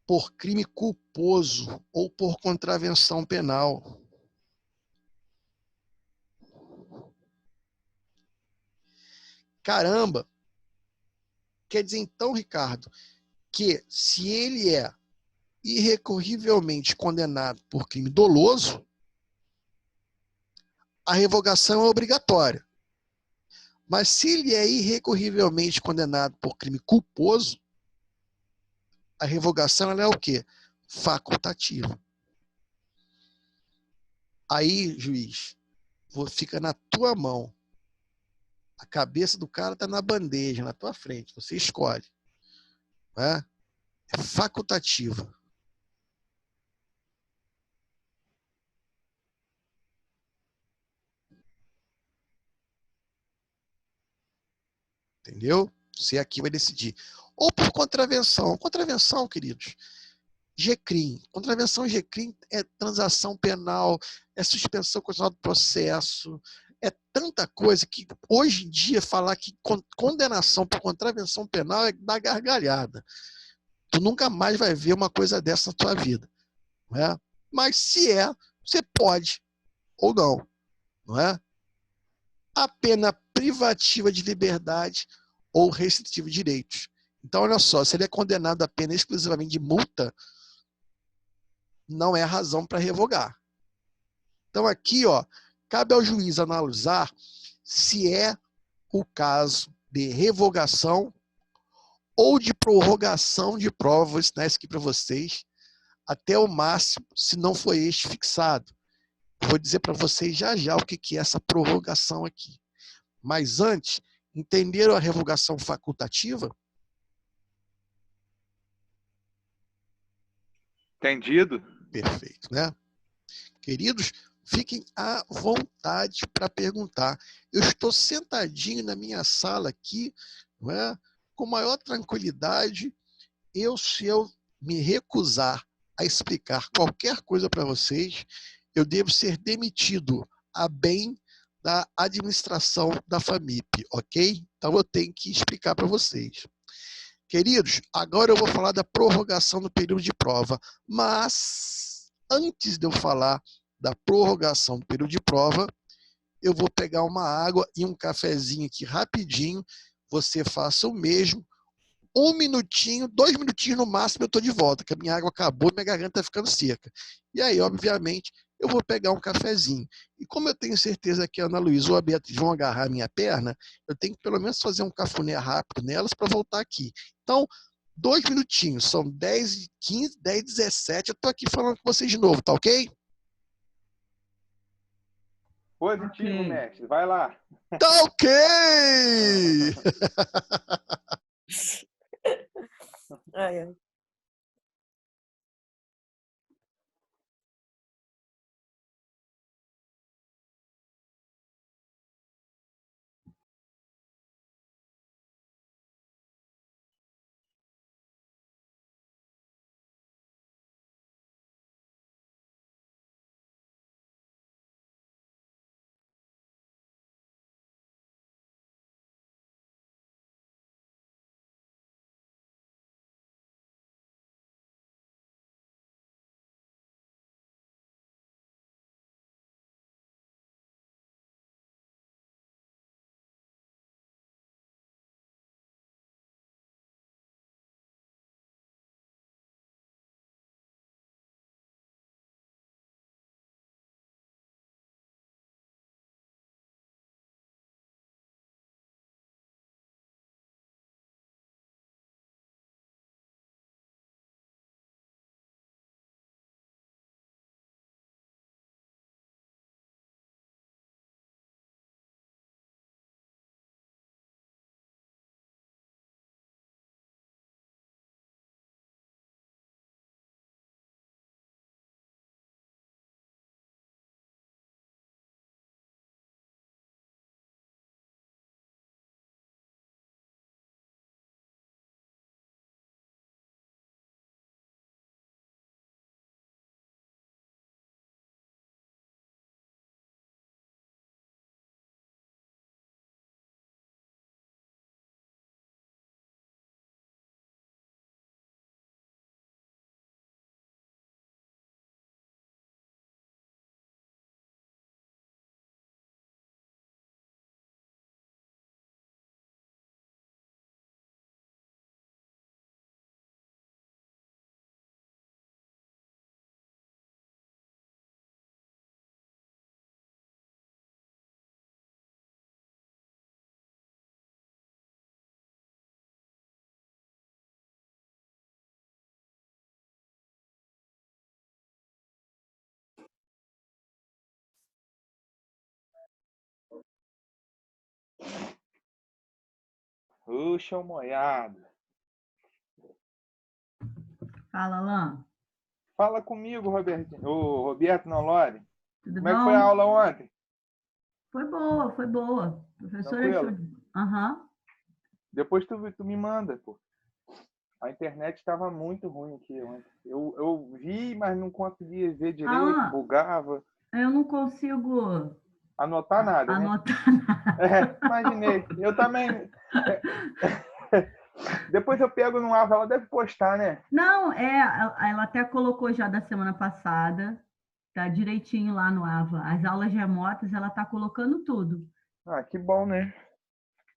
Por crime culposo ou por contravenção penal. Caramba! Quer dizer então, Ricardo, que se ele é irrecorrivelmente condenado por crime doloso, a revogação é obrigatória. Mas se ele é irrecorrivelmente condenado por crime culposo, a revogação ela é o quê? Facultativa. Aí, juiz, fica na tua mão. A cabeça do cara está na bandeja, na tua frente. Você escolhe. Né? É facultativa. Entendeu? Você aqui vai decidir. Ou por contravenção. Contravenção, queridos. GCRIM. Contravenção GCRIM é transação penal, é suspensão condicional do processo, é tanta coisa que hoje em dia falar que condenação por contravenção penal é da gargalhada. Tu nunca mais vai ver uma coisa dessa na tua vida. Não é? Mas se você pode ou não. Não é? A pena privativa de liberdade ou restritiva de direitos. Então, olha só, se ele é condenado a pena exclusivamente de multa, não é razão para revogar. Então, aqui, ó, cabe ao juiz analisar se é o caso de revogação ou de prorrogação de prova. Vou ensinar isso aqui para vocês, até o máximo, se não foi este fixado. Vou dizer para vocês já já o que é essa prorrogação aqui. Mas antes, entenderam a revogação facultativa? Entendido. Perfeito, né? Queridos, fiquem à vontade para perguntar. Eu estou sentadinho na minha sala aqui, não é? Com maior tranquilidade. Se eu me recusar a explicar qualquer coisa para vocês, eu devo ser demitido a bem da administração da FAMIP, ok? Então eu tenho que explicar para vocês. Queridos, agora eu vou falar da prorrogação do período de prova, mas antes de eu falar da prorrogação do período de prova, eu vou pegar uma água e um cafezinho aqui rapidinho, você faça o mesmo. 1 minutinho, 2 minutinhos no máximo eu estou de volta, que a minha água acabou e minha garganta está ficando seca. E aí, obviamente, eu vou pegar um cafezinho. E como eu tenho certeza que a Ana Luísa ou a Beatriz vão agarrar a minha perna, eu tenho que pelo menos fazer um cafuné rápido nelas para voltar aqui. Então, 2 minutinhos, são 10h15, 10h17, eu estou aqui falando com vocês de novo, tá ok? Positivo, mestre. Vai lá. Tá ok! Ai, ai. Chão molhado. Fala, Alain. Fala comigo, Roberto. Ô, Roberto, não, Lore. Tudo Como bom? é que foi a aula ontem? Foi boa, foi boa. Professora Tranquilo? Aham. Depois tu me manda, pô. A internet estava muito ruim aqui ontem. Eu vi, mas não conseguia ver direito, Alain, bugava. eu não consigo Anotar nada, né? anotar nada. Imaginei. Eu também. Depois eu pego no Ava, ela deve postar, né? Não, ela até colocou já da semana passada, tá direitinho lá no AVA. As aulas remotas, ela tá colocando tudo. Ah, que bom, né?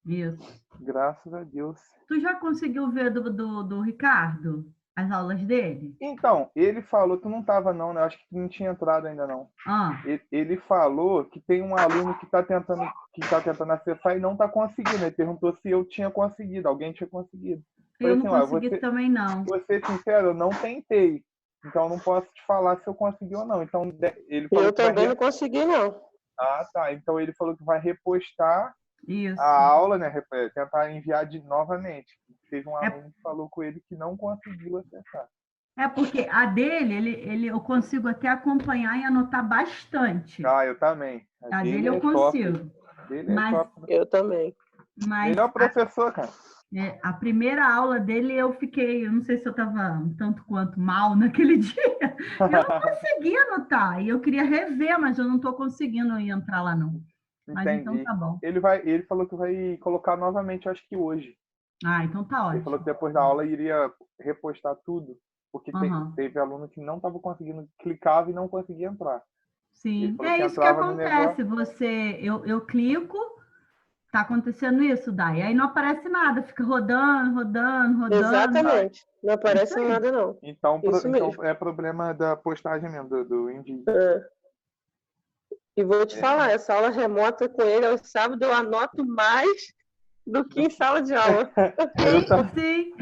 Isso. Graças a Deus. Tu já conseguiu ver do Ricardo, as aulas dele? Então, ele falou, tu não estava não, né? Acho que tu não tinha entrado ainda não. Ah, Ele falou que tem um aluno que está tentando acessar e não está conseguindo. Ele perguntou se eu tinha conseguido, alguém tinha conseguido. eu Falei não assim, consegui também, não. vou ser sincero, eu não tentei. Então, não posso te falar se eu consegui ou não. Então, ele falou Eu também não consegui, não. Ah, tá. Então, ele falou que vai repostar Isso. a aula, né? Tentar enviar novamente. Teve um aluno que falou com ele que não conseguiu acessar. É porque a dele, eu consigo até acompanhar e anotar bastante. Ah, eu também. A dele eu consigo. Mas, eu também. Mas melhor professor, cara. A primeira aula dele eu não sei se eu estava tanto quanto mal naquele dia. Eu não consegui anotar. E eu queria rever, mas eu não estou conseguindo entrar lá, não. Mas Entendi. então tá bom. Ele falou que vai colocar novamente, acho que hoje. Ah, então tá ótimo. Ele falou que depois da aula iria repostar tudo, porque teve aluno que não estava conseguindo, clicava e não conseguia entrar. Sim, Ele falou que é isso que entrava no acontece. negócio. Eu clico, tá acontecendo isso, Dai. Aí não aparece nada, fica rodando, rodando, rodando. Exatamente. Não aparece Isso aí. nada, não. Então, Isso mesmo. é problema da postagem mesmo, do Indeed. É. E vou te É. falar, essa aula remota com ele aos sábados eu anoto mais do que em sala de aula. Sim.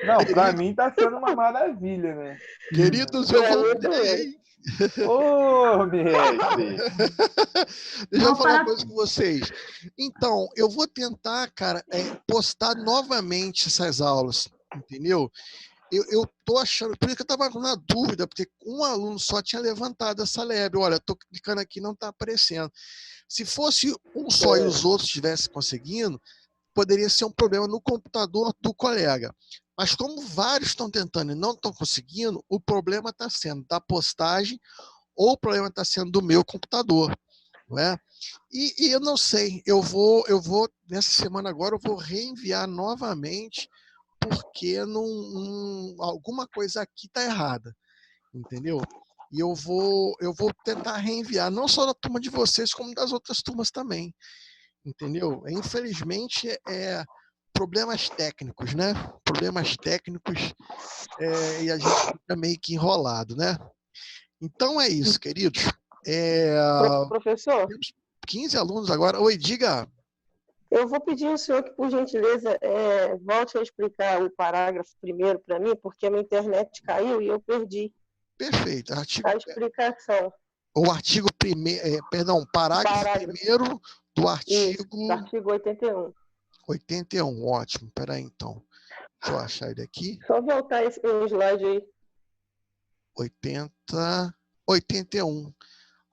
Não, pra mim tá sendo uma maravilha, né? Queridos, eu Pra vou mim ver, também. hein? Ô, mestre! Deixa eu Vamos falar uma para- coisa com vocês. Então, eu vou tentar, cara, postar novamente essas aulas, entendeu? Eu tô achando, por isso que eu tava na dúvida, porque um aluno só tinha levantado essa lebre. Olha, tô clicando aqui, não tá aparecendo. Se fosse um só e os outros estivessem conseguindo, poderia ser um problema no computador do colega. Mas como vários estão tentando e não estão conseguindo, o problema está sendo da postagem ou o problema está sendo do meu computador, não é? E eu não sei, eu vou nessa semana agora eu vou reenviar novamente porque alguma coisa aqui está errada, entendeu? E eu vou tentar reenviar não só da turma de vocês como das outras turmas também, entendeu? Infelizmente problemas técnicos, né? Problemas técnicos e a gente fica meio que enrolado, né? Então é isso, queridos. Professor, Temos 15 alunos agora. Oi, diga. eu vou pedir ao senhor que, por gentileza, volte a explicar o parágrafo primeiro para mim, porque a minha internet caiu e eu perdi Perfeito. a explicação. O artigo primeiro, parágrafo primeiro do artigo Isso, artigo 81. 81. Ótimo. Peraí, então. Deixa eu achar ele aqui. Só voltar um slide aí. 81.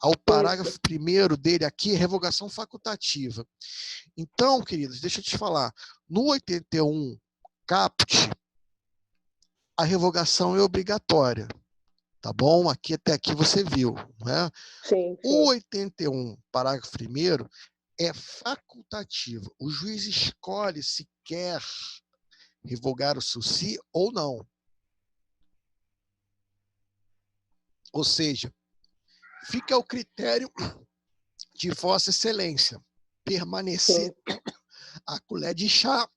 Ao parágrafo primeiro dele aqui, revogação facultativa. Então, queridos, deixa eu te falar. No 81 caput, a revogação é obrigatória. Tá bom? Até aqui você viu, não é? Sim, sim. O 81, parágrafo primeiro, é facultativo. O juiz escolhe se quer revogar o SUSI ou não. Ou seja, fica ao critério de Vossa Excelência permanecer a colher de chá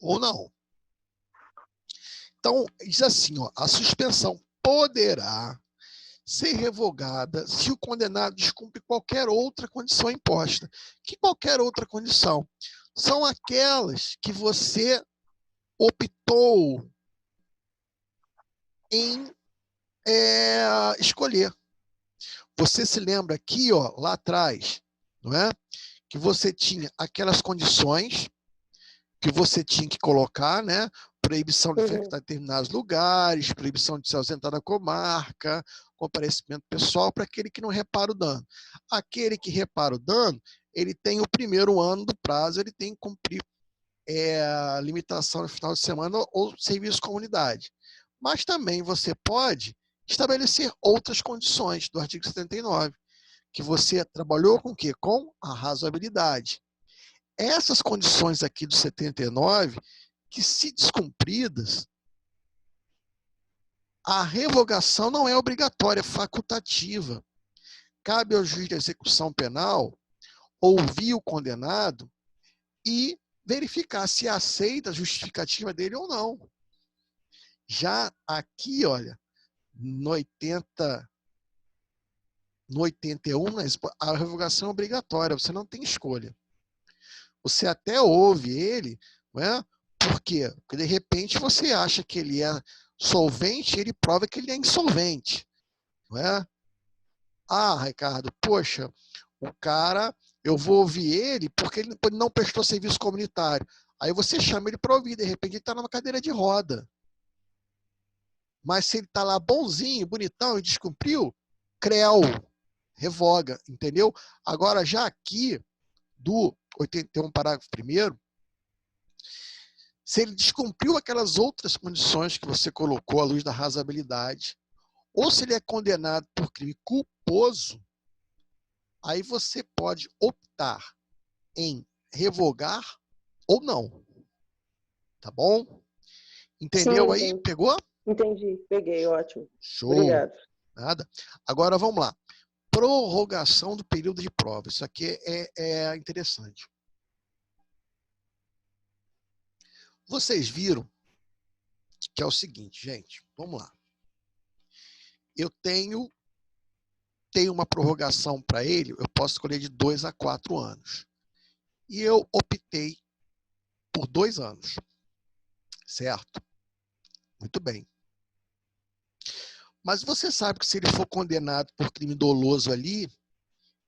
ou não. Então, diz assim, ó, a suspensão poderá ser revogada se o condenado descumpre qualquer outra condição imposta. Que qualquer outra condição? São aquelas que você optou em escolher. Você se lembra aqui, ó, lá atrás, não é? Que você tinha aquelas condições que você tinha que colocar, né? Proibição de frequentar determinados lugares, proibição de se ausentar da comarca, comparecimento pessoal para aquele que não repara o dano. Aquele que repara o dano, ele tem o primeiro ano do prazo, ele tem que cumprir a limitação no final de semana ou serviço comunidade. Mas também você pode estabelecer outras condições do artigo 79, que você trabalhou com o quê? Com a razoabilidade. Essas condições aqui do 79, que se descumpridas, a revogação não é obrigatória, é facultativa. Cabe ao juiz de execução penal ouvir o condenado e verificar se aceita a justificativa dele ou não. Já aqui, olha, no 81, a revogação é obrigatória, você não tem escolha. Você até ouve ele, não é? Por quê? Porque de repente você acha que ele é solvente e ele prova que ele é insolvente, não é? Ah, Ricardo, poxa, o cara, eu vou ouvir ele porque ele não prestou serviço comunitário. Aí você chama ele para ouvir, de repente ele está numa cadeira de roda. Mas se ele está lá bonzinho, bonitão e descumpriu, creu, revoga, entendeu? Agora, já aqui, do 81, parágrafo 1º, se ele descumpriu aquelas outras condições que você colocou à luz da razoabilidade, ou se ele é condenado por crime culposo, aí você pode optar em revogar ou não. Tá bom? Entendeu? Sim, aí? entendi. Pegou? Entendi, peguei, ótimo. Show. Obrigado. Nada. Agora vamos lá. prorrogação do período de prova. Isso aqui é interessante. Vocês viram que é o seguinte, gente. Vamos lá. Eu tenho uma prorrogação para ele, eu posso escolher de 2 a 4 anos. E eu optei por 2 anos. Certo? Muito bem. Mas você sabe que se ele for condenado por crime doloso ali,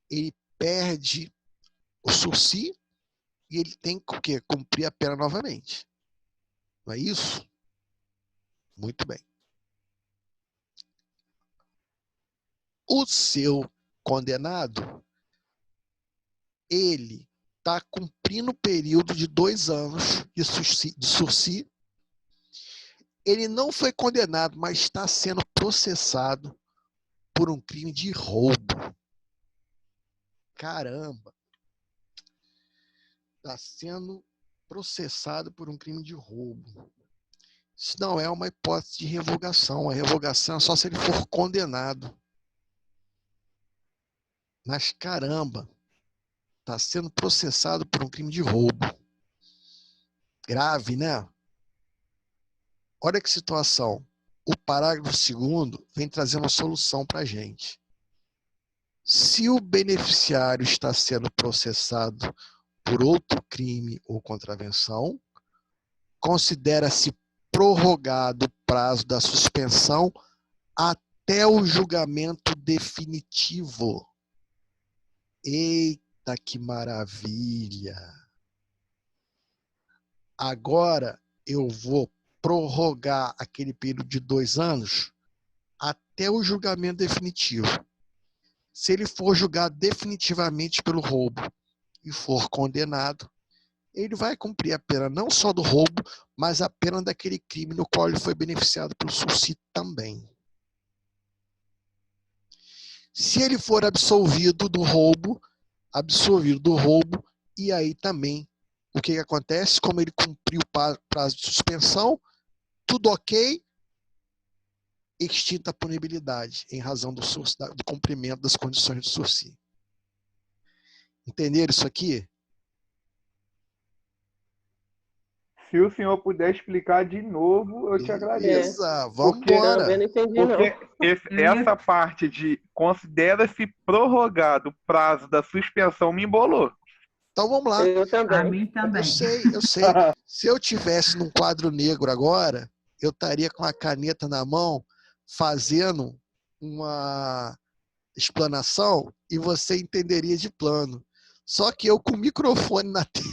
ele perde o sursi e ele tem que o quê? Cumprir a pena novamente. Não é isso? Muito bem. O seu condenado, ele está cumprindo o período de 2 anos de sursi. Ele não foi condenado, mas está sendo processado por um crime de roubo. Caramba! Está sendo processado por um crime de roubo. Isso não é uma hipótese de revogação. A revogação é só se ele for condenado. Mas caramba! Está sendo processado por um crime de roubo. Grave, né? Olha que situação. O parágrafo 2º vem trazer uma solução para a gente. Se o beneficiário está sendo processado por outro crime ou contravenção, considera-se prorrogado o prazo da suspensão até o julgamento definitivo. Eita, que maravilha! Agora eu vou prorrogar aquele período de 2 anos até o julgamento definitivo. Se ele for julgado definitivamente pelo roubo e for condenado, ele vai cumprir a pena não só do roubo, mas a pena daquele crime no qual ele foi beneficiado pelo sursi também. Se ele for absolvido do roubo, e aí também, o que acontece? Como ele cumpriu o prazo de suspensão, tudo ok, extinta a punibilidade, em razão do cumprimento das condições do sursi. Entenderam isso aqui? Se o senhor puder explicar de novo, eu te agradeço. Beleza, vamos Porque- embora. Eu não entendi, não. Porque essa parte de considera-se prorrogado o prazo da suspensão me embolou. Então vamos lá. Eu A também. mim também. Eu sei. Se eu tivesse num quadro negro agora, eu estaria com a caneta na mão, fazendo uma explanação e você entenderia de plano. Só que eu com o microfone na tela.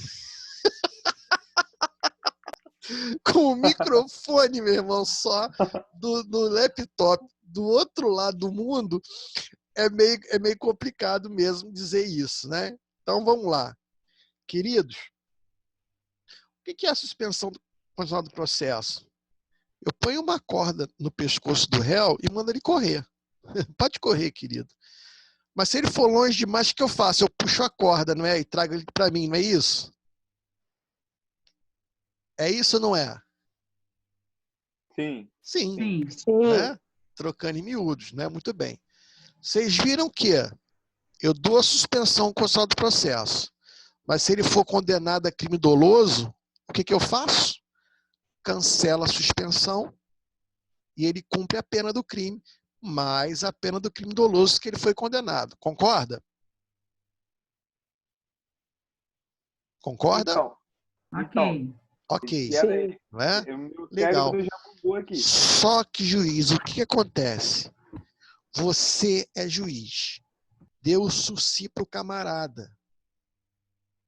Com o microfone, meu irmão, só do laptop do outro lado do mundo, é meio complicado mesmo dizer isso, né? Então vamos lá. Queridos, o que é a suspensão condicional do processo? Eu ponho uma corda no pescoço do réu e mando ele correr. Pode correr, querido. Mas se ele for longe demais, o que eu faço? Eu puxo a corda, não é? E trago ele para mim, não é isso? É isso ou não é? Sim. Sim. Sim. Sim. Né? Trocando em miúdos, né? Muito bem. Vocês viram que eu dou a suspensão condicional do processo. Mas se ele for condenado a crime doloso, o que eu faço? Cancela a suspensão e ele cumpre a pena do crime, mais a pena do crime doloso que ele foi condenado. Concorda? Concorda? Então, Ok. Ok. Sim. Não é? o meu Legal. cérebro já bugou aqui. Só que, juiz, o que acontece? Você é juiz. Deu o sursi para o camarada.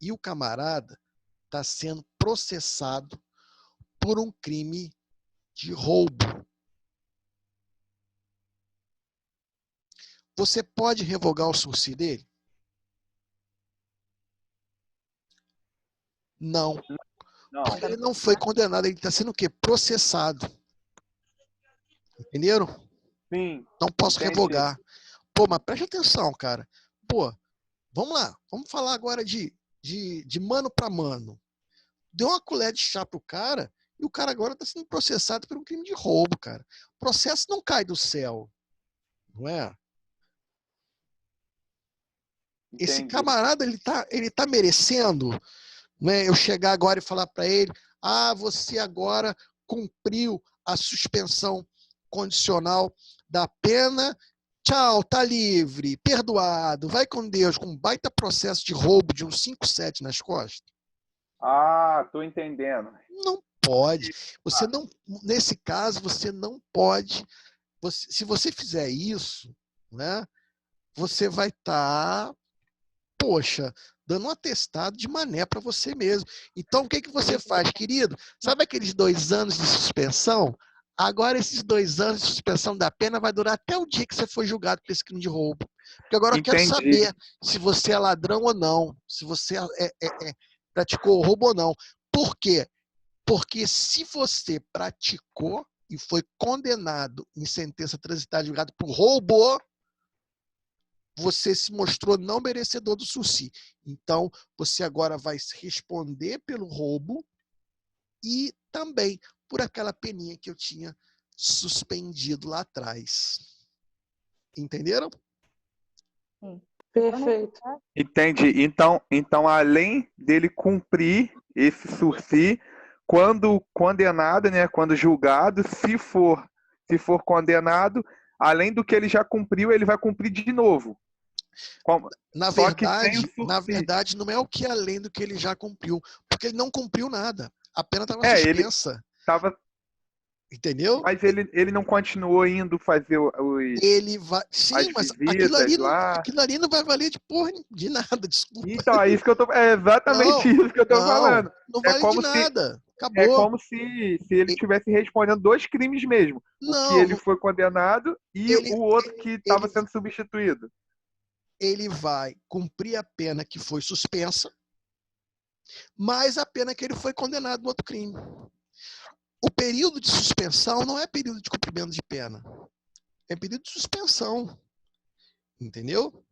E o camarada está sendo processado por um crime de roubo. Você pode revogar o sursi dele? Não. Não. Porque ele não foi condenado, ele está sendo o quê? Processado. Entenderam? Sim. Não posso Entendi. revogar. Pô, mas preste atenção, cara. Pô, vamos lá. Vamos falar agora de mano para mano. Deu uma colher de chá pro cara e o cara agora está sendo processado por um crime de roubo, cara. O processo não cai do céu. Não é? Esse Entendi. camarada, ele tá merecendo, né, eu chegar agora e falar para ele: ah, você agora cumpriu a suspensão condicional da pena, tchau, tá livre, perdoado, vai com Deus, com um baita processo de roubo de uns 5-7 nas costas? Ah, tô entendendo. Não pode. Você não, nesse caso, você não pode. Se você fizer isso, né, você vai estar, poxa, dando um atestado de mané para você mesmo. Então, o que que você faz, querido? Sabe aqueles 2 anos de suspensão? Agora, esses 2 anos de suspensão da pena vai durar até o dia que você for julgado por esse crime de roubo. Porque agora eu quero Entendi. saber se você é ladrão ou não, se você praticou roubo ou não. Por quê? Porque se você praticou e foi condenado em sentença transitada de julgado por roubo, você se mostrou não merecedor do sursi. Então, você agora vai responder pelo roubo e também por aquela peninha que eu tinha suspendido lá atrás. Entenderam? Perfeito. Entendi. Então, além dele cumprir esse sursi, quando condenado, né, quando julgado, se for condenado, além do que ele já cumpriu, ele vai cumprir de novo. Na Só que sem o sursi. verdade, não é o que além do que ele já cumpriu, porque ele não cumpriu nada. A pena estava Ele suspensa. tava, Entendeu? mas ele não continuou indo fazer Ele vai. Sim, as mas visitas lá. aquilo ali não vai valer de porra de nada, desculpa. Então, é isso que eu tô. É exatamente Não, isso que eu tô falando. não É vale de como se nada. É Acabou. como se ele estivesse respondendo 2 crimes mesmo. O que Não, ele foi condenado e ele, o outro que estava ele, sendo substituído. ele vai cumprir a pena que foi suspensa, mais a pena que ele foi condenado no outro crime. O período de suspensão não é período de cumprimento de pena. É período de suspensão. Entendeu?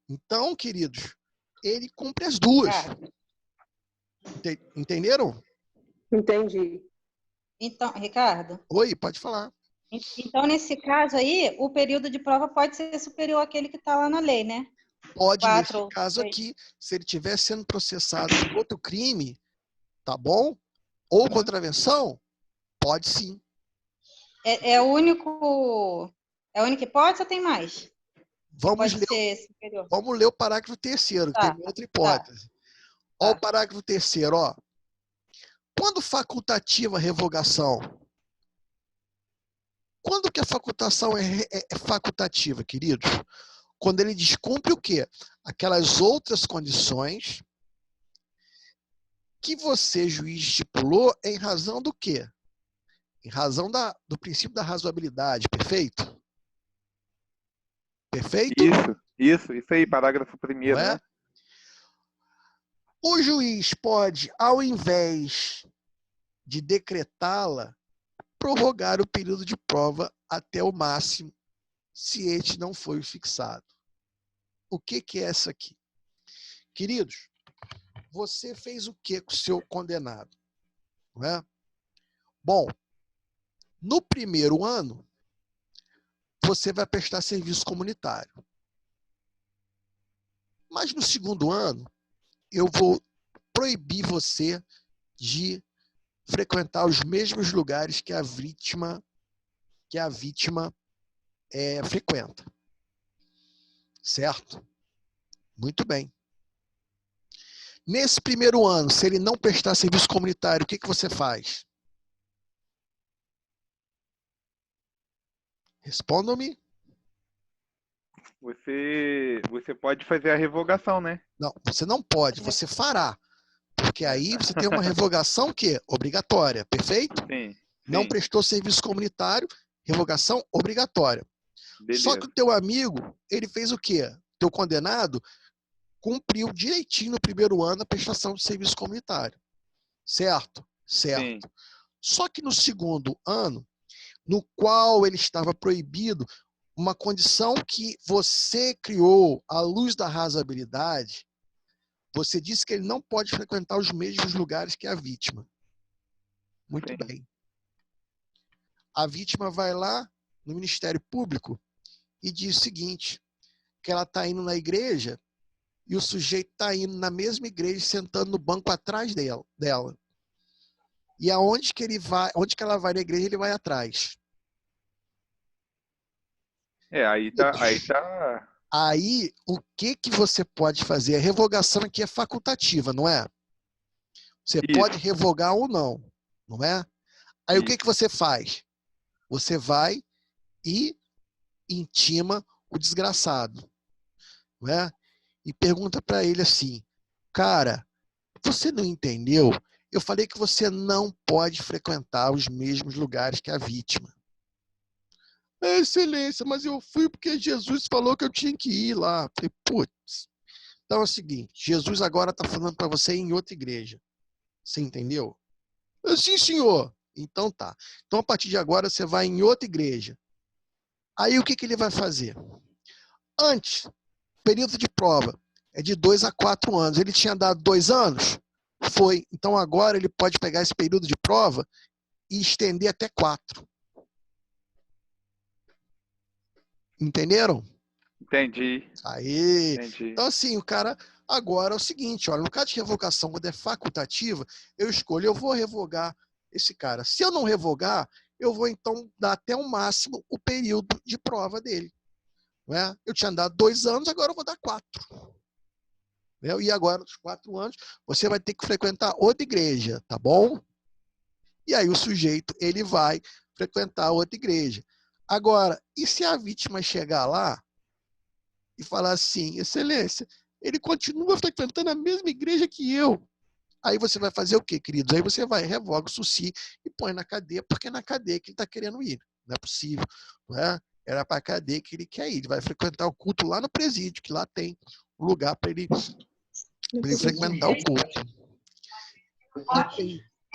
Então, queridos, ele cumpre as duas. Entenderam? Entendi. Então, Ricardo, Oi, pode falar. então nesse caso aí, o período de prova pode ser superior àquele que está lá na lei, né? Pode, 4 nesse ou caso 6. aqui, se ele estiver sendo processado por outro crime, tá bom? Ou contravenção, pode sim. É o único. É a única hipótese ou tem mais? Vamos Pode ser superior. ler o parágrafo 3º, que tem Tá, uma outra hipótese. Ó, o parágrafo 3º, ó. Quando facultativa a revogação? Quando que a facultação é facultativa, queridos? Quando ele descumpre o quê? Aquelas outras condições que você, juiz, estipulou em razão do quê? Em razão do princípio da razoabilidade, perfeito? Perfeito? Isso aí, parágrafo Não 1º, é? né? O juiz pode, ao invés de decretá-la, prorrogar o período de prova até o máximo, se este não foi fixado. O que é essa aqui? Queridos, você fez o que com o seu condenado? Não é? Bom, no primeiro ano, você vai prestar serviço comunitário. Mas no segundo ano, eu vou proibir você de frequentar os mesmos lugares que a vítima frequenta. Certo? Muito bem. Nesse primeiro ano, se ele não prestar serviço comunitário, o que você faz? Respondam-me. Você pode fazer a revogação, né? Não, você não pode, você fará. Porque aí você tem uma revogação que obrigatória, perfeito? Sim. Não prestou serviço comunitário, revogação obrigatória. Beleza. Só que o teu amigo, ele fez o quê? Teu condenado cumpriu direitinho no primeiro ano a prestação de serviço comunitário. Certo? Certo. Sim. Só que no segundo ano, no qual ele estava proibido, uma condição que você criou à luz da razoabilidade, você disse que ele não pode frequentar os mesmos lugares que a vítima. Muito Sim. bem. A vítima vai lá no Ministério Público e diz o seguinte: que ela está indo na igreja e o sujeito está indo na mesma igreja, sentando no banco atrás dela. E aonde que ele vai, onde que ela vai na igreja, ele vai atrás. Aí tá. Aí, o que que você pode fazer? A revogação aqui é facultativa, não é? Você pode Isso. revogar ou não, não é? Aí o que Isso. que você faz? Você vai e intima o desgraçado, não é? E pergunta para ele assim, cara, você não entendeu? Eu falei que você não pode frequentar os mesmos lugares que a vítima. Excelência, mas eu fui porque Jesus falou que eu tinha que ir lá. Falei, putz. Então é o seguinte, Jesus agora está falando para você ir em outra igreja. Você entendeu? Sim, senhor. Então tá. Então a partir de agora você vai em outra igreja. Aí o que que ele vai fazer? Antes, período de prova é de 2 a 4 anos. Ele tinha dado 2 anos? Foi. Então agora ele pode pegar esse período de prova e estender até 4. Entenderam? Entendi. Aí. Entendi. Então assim, o cara agora é o seguinte, olha, no caso de revogação, quando é facultativa, eu escolho, eu vou revogar esse cara. Se eu não revogar, eu vou então dar até o máximo o período de prova dele. Não é? Eu tinha dado 2 anos, agora eu vou dar 4. E agora, nos 4 anos, você vai ter que frequentar outra igreja, tá bom? E aí o sujeito, ele vai frequentar outra igreja. Agora, e se a vítima chegar lá e falar assim, excelência, ele continua frequentando a mesma igreja que eu. Aí você vai fazer o quê, queridos? Aí você vai, revoga o SUSI e põe na cadeia, porque é na cadeia que ele está querendo ir. Não é possível, não é? Era para a cadeia que ele quer ir. Ele vai frequentar o culto lá no presídio, que lá tem um lugar para ele frequentar o culto.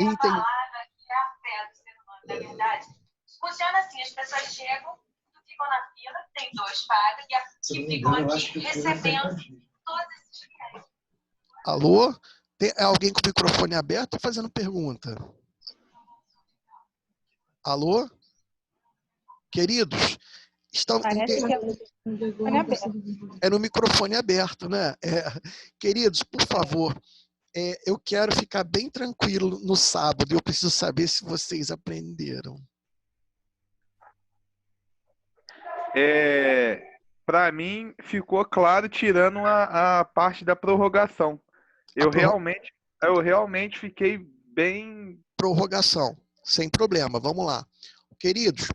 Entendi. Na verdade, funciona assim, as pessoas chegam, ficam na fila, tem 2 vagas e ficam aqui recebendo todos esses reais. Alô? Tem alguém com o microfone aberto ou fazendo pergunta? Alô? Queridos, estão... É no microfone aberto, né? Queridos, por favor, eu quero ficar bem tranquilo no sábado. Eu preciso saber se vocês aprenderam. Para mim, ficou claro, tirando a parte da prorrogação. Eu realmente fiquei bem... Prorrogação, sem problema. Vamos lá. Queridos,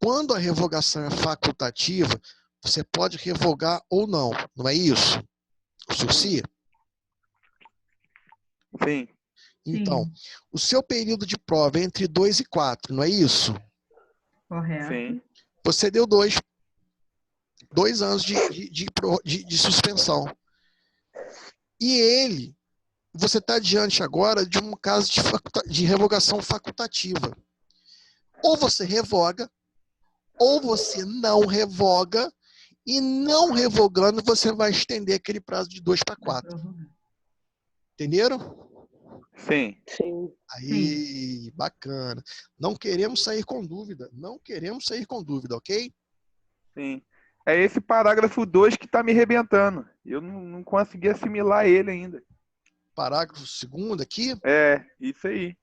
quando a revogação é facultativa, você pode revogar ou não. Não é isso? O SUSI? Sim. Então, o seu período de prova é entre 2 e 4, não é isso? Correto. Sim. Você deu 2 anos de suspensão. E você está diante agora de um caso de revogação facultativa. Ou você revoga, ou você não revoga, e não revogando, você vai estender aquele prazo de 2 para 4. Entenderam? Sim. Aí, bacana. Não queremos sair com dúvida. Não queremos sair com dúvida, ok? Sim. É esse parágrafo 2 que está me arrebentando. Eu não consegui assimilar ele ainda. Parágrafo 2º aqui. Isso aí.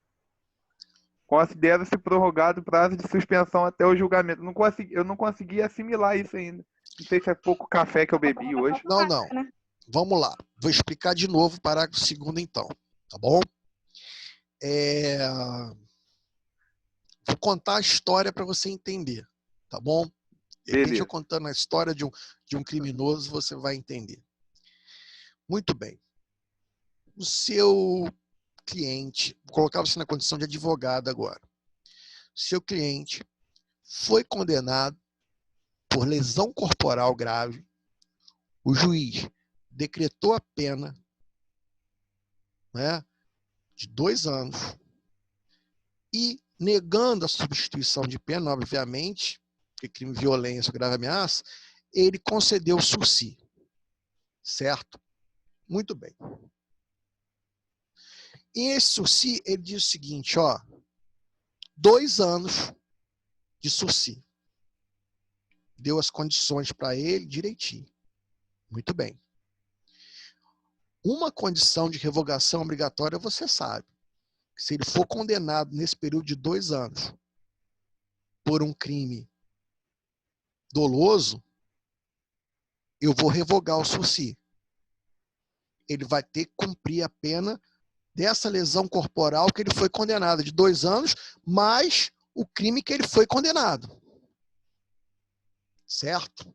Considera-se prorrogado o prazo de suspensão até o julgamento. Eu não consegui assimilar isso ainda. Não sei se é pouco café que eu bebi hoje. Não. Vamos lá. Vou explicar de novo o parágrafo 2º, então. Tá bom? Vou contar a história para você entender. Tá bom? De repente, eu contando a história de um criminoso, você vai entender. Muito bem. O seu cliente, vou colocar você na condição de advogado agora. Seu cliente foi condenado por lesão corporal grave. O juiz decretou a pena, né, de 2 anos e, negando a substituição de pena, obviamente, porque crime de violência ou grave ameaça, ele concedeu o SUSI. Certo? Muito bem. E esse SUSI, ele diz o seguinte, 2 anos de SUSI. Deu as condições para ele direitinho. Muito bem. Uma condição de revogação obrigatória, você sabe. Se ele for condenado nesse período de 2 anos por um crime doloso, eu vou revogar o sursi. Ele vai ter que cumprir a pena dessa lesão corporal que ele foi condenado, de 2 anos, mais o crime que ele foi condenado. Certo?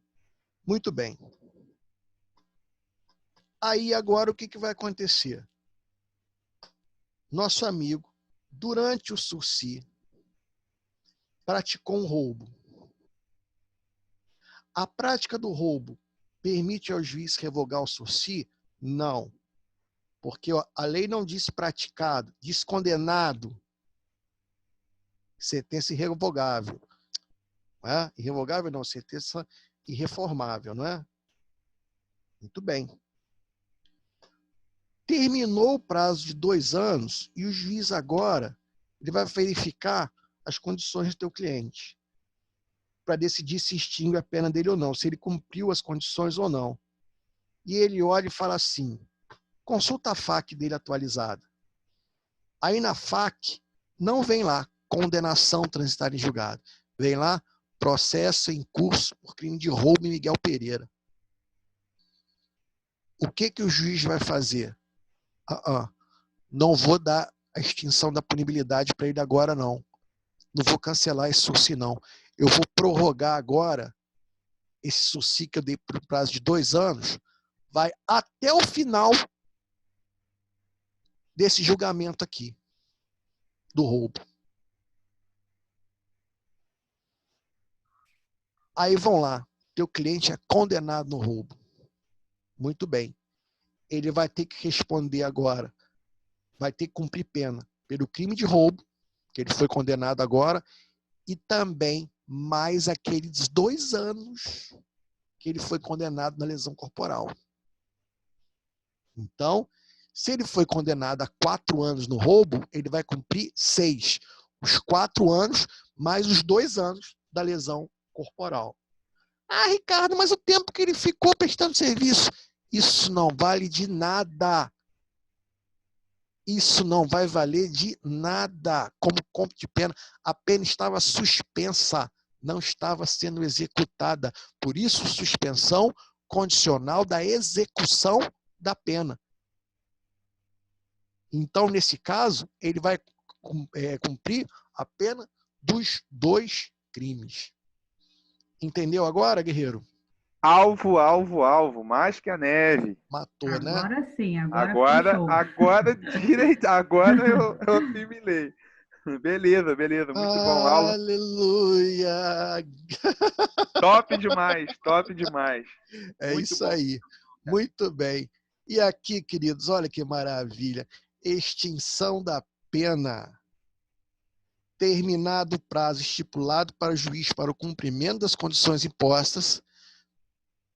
Muito bem. Aí agora o que vai acontecer? Nosso amigo, durante o sursi, praticou um roubo. A prática do roubo permite ao juiz revogar o sursi? Não. Porque a lei não diz praticado, diz condenado. Sentença irrevogável. Não é? Irrevogável não, sentença irreformável, não é? Muito bem. Terminou o prazo de 2 anos e o juiz agora ele vai verificar as condições do teu cliente para decidir se extingue a pena dele ou não, se ele cumpriu as condições ou não. E ele olha e fala assim, consulta a FAQ dele atualizada. Aí na FAQ não vem lá condenação transitada em julgado. Vem lá processo em curso por crime de roubo em Miguel Pereira. O que o juiz vai fazer? Não vou dar a extinção da punibilidade para ele agora, não. Não vou cancelar esse sursi, não. Eu vou prorrogar agora esse sursi que eu dei por prazo de 2 anos, vai até o final desse julgamento aqui, do roubo. Aí vão lá, teu cliente é condenado no roubo. Muito bem. Ele vai ter que responder agora, vai ter que cumprir pena pelo crime de roubo, que ele foi condenado agora, e também mais aqueles 2 anos que ele foi condenado na lesão corporal. Então, se ele foi condenado a 4 anos no roubo, ele vai cumprir 6. Os 4 anos mais os 2 anos da lesão corporal. Ah, Ricardo, mas o tempo que ele ficou prestando serviço, isso não vale de nada. Isso não vai valer de nada como compra de pena. A pena estava suspensa, não estava sendo executada. Por isso, suspensão condicional da execução da pena. Então, nesse caso, ele vai cumprir a pena dos 2 crimes. Entendeu agora, guerreiro? Alvo, alvo, alvo, mais que a neve. Matou, né? Agora sim, agora puxou. Agora eu assimilei. Beleza, beleza, muito bom. Aleluia! Top demais, top demais. É Muito isso bom. aí. Muito bem. E aqui, queridos, olha que maravilha. Extinção da pena. Terminado o prazo estipulado para o juiz para o cumprimento das condições impostas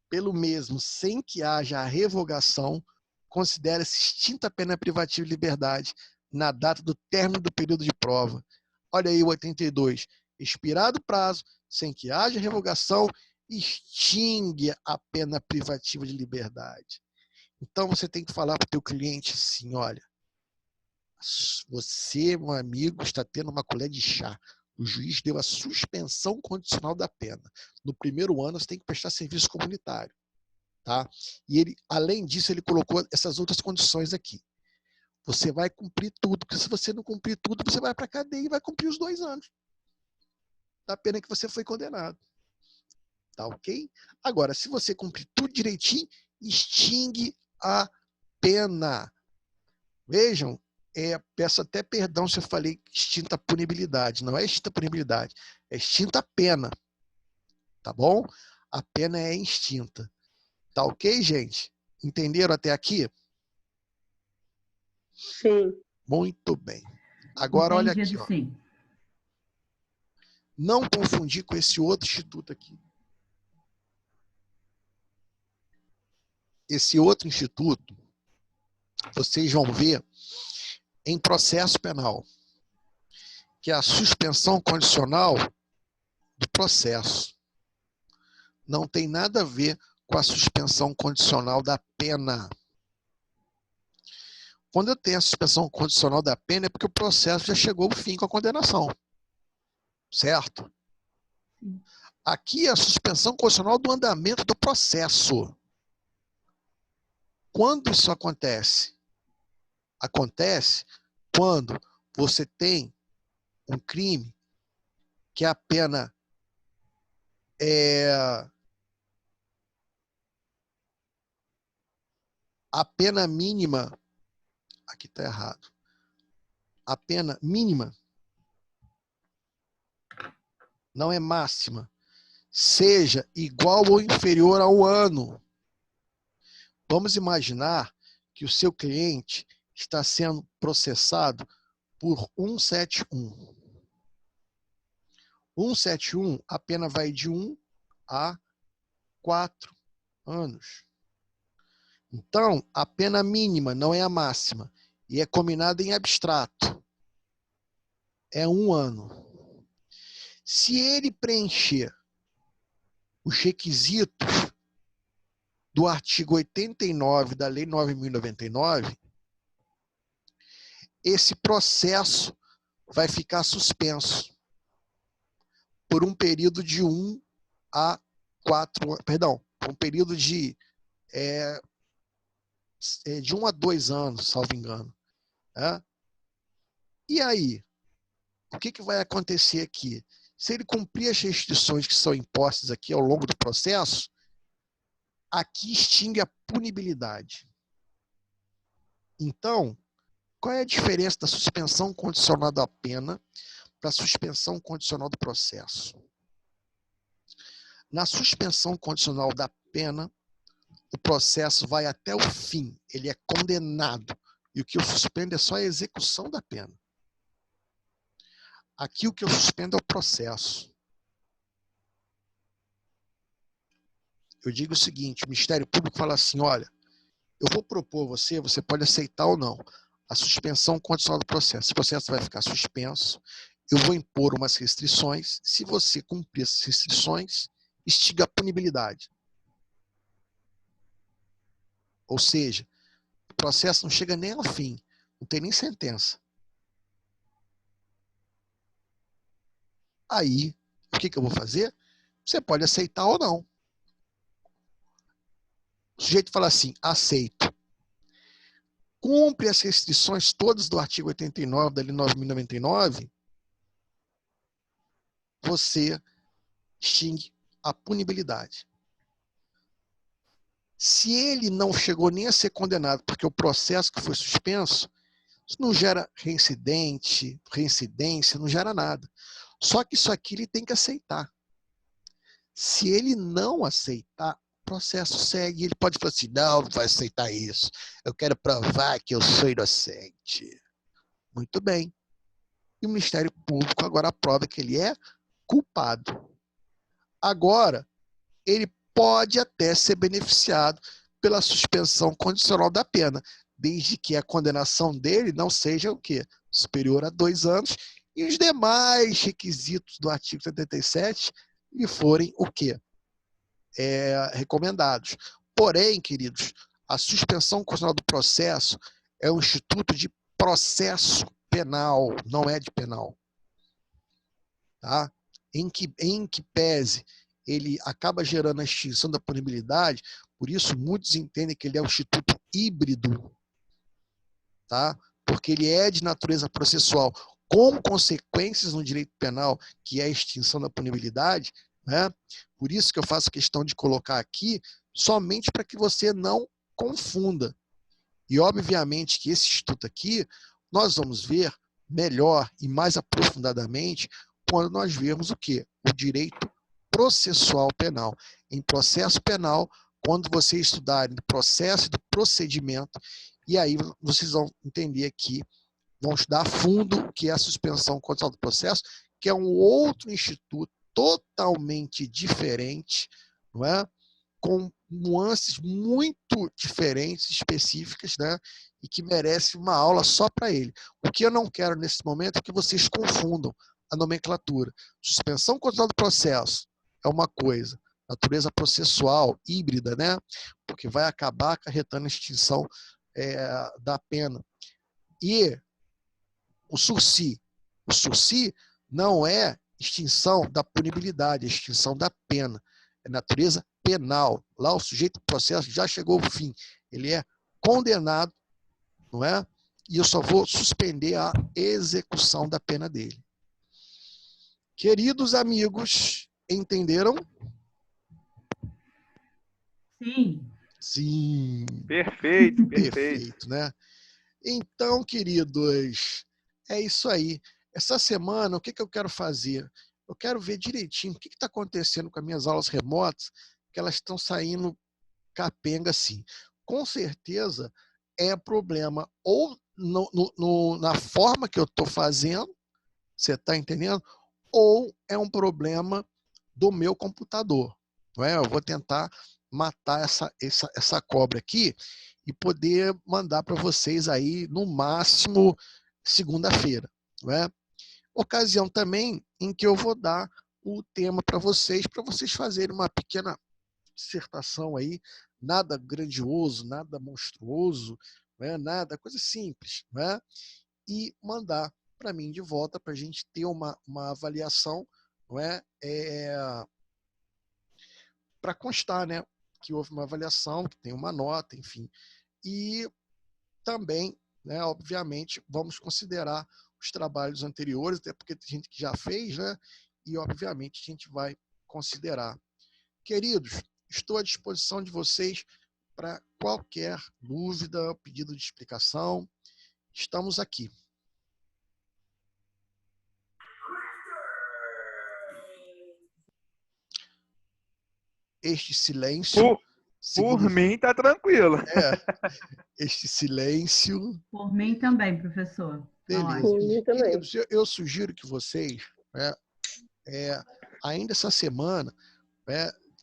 pelo mesmo, sem que haja a revogação, considera-se extinta a pena privativa de liberdade na data do término do período de prova. Olha aí o 82. Expirado o prazo, sem que haja revogação, extingue a pena privativa de liberdade. Então você tem que falar para o teu cliente assim, olha, você, meu amigo, está tendo uma colher de chá. O juiz deu a suspensão condicional da pena. No primeiro ano, você tem que prestar serviço comunitário. Tá? E ele, além disso, ele colocou essas outras condições aqui. Você vai cumprir tudo, porque se você não cumprir tudo, você vai para a cadeia e vai cumprir os 2 anos da pena que você foi condenado. Tá ok? Agora, se você cumprir tudo direitinho, extingue a pena. Vejam, peço até perdão se eu falei extinta a punibilidade. Não é extinta a punibilidade, é extinta a pena. Tá bom? A pena é extinta. Tá ok, gente? Entenderam até aqui? Sim. Muito bem. Agora, olha aqui. Entendido, Ó. sim. Não confundir com esse outro instituto aqui. Esse outro instituto, vocês vão ver em processo penal, que é a suspensão condicional do processo. Não tem nada a ver com a suspensão condicional da pena. Quando eu tenho a suspensão condicional da pena, é porque o processo já chegou ao fim com a condenação. Certo? Aqui é a suspensão condicional do andamento do processo. Quando isso acontece? Acontece quando você tem um crime que a pena mínima, aqui está errado, a pena mínima, não é máxima, seja igual ou inferior a 1 ano. Vamos imaginar que o seu cliente está sendo processado por 171. 171, a pena vai de 1 a 4 anos. Então, a pena mínima não é a máxima e é combinada em abstrato. É 1 ano. Se ele preencher os requisitos do artigo 89 da Lei 9.099, esse processo vai ficar suspenso por um período de 1 a 4 anos, perdão, por um período de 1 a 2 anos, salvo engano. E aí, o que vai acontecer aqui? Se ele cumprir as restrições que são impostas aqui ao longo do processo, aqui extingue a punibilidade. Então, qual é a diferença da suspensão condicional da pena para a suspensão condicional do processo? Na suspensão condicional da pena, o processo vai até o fim, ele é condenado. E o que eu suspendo é só a execução da pena. Aqui o que eu suspendo é o processo. Eu digo o seguinte, o Ministério Público fala assim, olha, eu vou propor você pode aceitar ou não, a suspensão condicional do processo. O processo vai ficar suspenso, eu vou impor umas restrições, se você cumprir essas restrições, extingue a punibilidade. Ou seja, o processo não chega nem ao fim, não tem nem sentença. Aí, o que eu vou fazer? Você pode aceitar ou não. O sujeito fala assim, aceito. Cumpre as restrições todas do artigo 89 da Lei 9.099, você extingue a punibilidade. Se ele não chegou nem a ser condenado, porque o processo que foi suspenso, isso não gera reincidência, não gera nada. Só que isso aqui ele tem que aceitar. Se ele não aceitar, o processo segue. Ele pode falar assim, não vai aceitar isso. Eu quero provar que eu sou inocente. Muito bem. E o Ministério Público agora aprova que ele é culpado. Agora, ele pode até ser beneficiado pela suspensão condicional da pena, desde que a condenação dele não seja o quê? Superior a 2 anos e os demais requisitos do artigo 77 lhe forem o quê? Recomendados. Porém, queridos, a suspensão condicional do processo é um instituto de processo penal, não é de penal. Tá? Em que pese ele acaba gerando a extinção da punibilidade, por isso muitos entendem que ele é um instituto híbrido, tá? Porque ele é de natureza processual, com consequências no direito penal, que é a extinção da punibilidade, né? Por isso que eu faço questão de colocar aqui, somente para que você não confunda. E obviamente que esse instituto aqui, nós vamos ver melhor e mais aprofundadamente quando nós vermos o quê? O direito processual penal. Em processo penal, quando vocês estudarem do processo e do procedimento, e aí vocês vão entender aqui, vão estudar a fundo o que é a suspensão condicional do processo, que é um outro instituto totalmente diferente, não é? Com nuances muito diferentes, específicas, né? E que merece uma aula só para ele. O que eu não quero nesse momento é que vocês confundam a nomenclatura. Suspensão condicional do processo é uma coisa, natureza processual, híbrida, né? Porque vai acabar acarretando a extinção da pena. E o sursi não é extinção da punibilidade, é extinção da pena. É natureza penal. Lá o sujeito do processo já chegou ao fim. Ele é condenado, não é? E eu só vou suspender a execução da pena dele. Queridos amigos, entenderam? Sim. Sim. Perfeito. Perfeito, né? Então, queridos, é isso aí. Essa semana, o que eu quero fazer? Eu quero ver direitinho o que está acontecendo com as minhas aulas remotas, que elas estão saindo capenga assim. Com certeza é problema ou na forma que eu estou fazendo, você está entendendo? Ou é um problema do meu computador. Não é? Eu vou tentar matar essa cobra aqui e poder mandar para vocês aí, no máximo, segunda-feira. Não é? Ocasião também em que eu vou dar o tema para vocês fazerem uma pequena dissertação aí, nada grandioso, nada monstruoso, não é? Nada, coisa simples, não é? E mandar para mim de volta para a gente ter uma avaliação, não é? Para constar, né? Que houve uma avaliação, que tem uma nota, enfim. E também, né, obviamente, vamos considerar os trabalhos anteriores, até porque tem gente que já fez, né? E, obviamente, a gente vai considerar. Queridos, estou à disposição de vocês para qualquer dúvida, pedido de explicação. Estamos aqui. Este silêncio... Por mim, tá tranquilo. Este silêncio... Por mim também, professor. Beleza. Por mim também. Queridos, eu sugiro que vocês, ainda essa semana,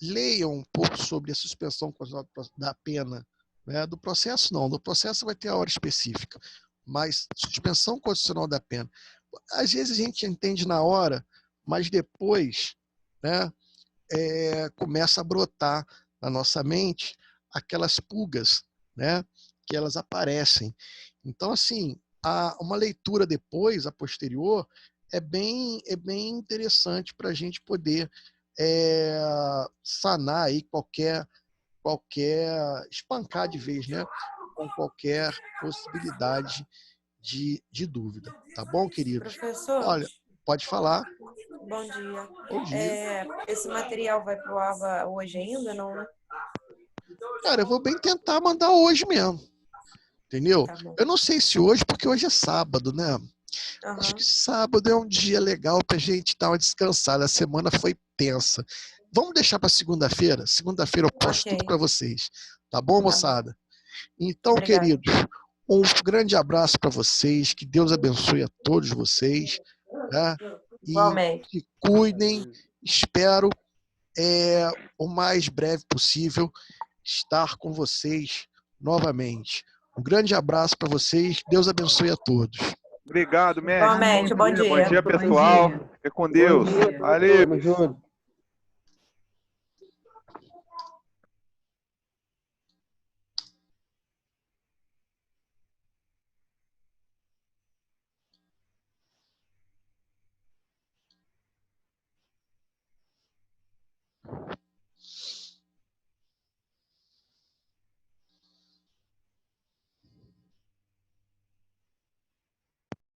leiam um pouco sobre a suspensão da pena, né? Do processo não, do processo vai ter a hora específica, mas suspensão condicional da pena. Às vezes a gente entende na hora, mas depois, né, começa a brotar na nossa mente aquelas pulgas, né, que elas aparecem. Então, assim, uma leitura depois, a posterior, é bem interessante para a gente poder sanar aí qualquer espancar de vez, né, com qualquer possibilidade de dúvida. Tá bom, queridos? Professor, Olha, pode falar. bom dia. Bom dia. Esse material vai pro AVA hoje ainda, não, né? Cara, eu vou bem tentar mandar hoje mesmo. Entendeu? Tá bom. Eu não sei se hoje, porque hoje é sábado, né? Acho que sábado é um dia legal pra gente dar uma descansada. A semana foi tensa. Vamos deixar para segunda-feira? Segunda-feira eu posto tudo para vocês. Tá bom, moçada? Então, Obrigada. queridos, um grande abraço para vocês. Que Deus abençoe a todos vocês. Né? E Igualmente. se cuidem. Espero, o mais breve possível, estar com vocês novamente. Um grande abraço para vocês. Deus abençoe a todos. Obrigado, mestre. Igualmente, bom dia. Bom dia, pessoal. Fica com Deus. Bom dia. Valeu. Tamo junto.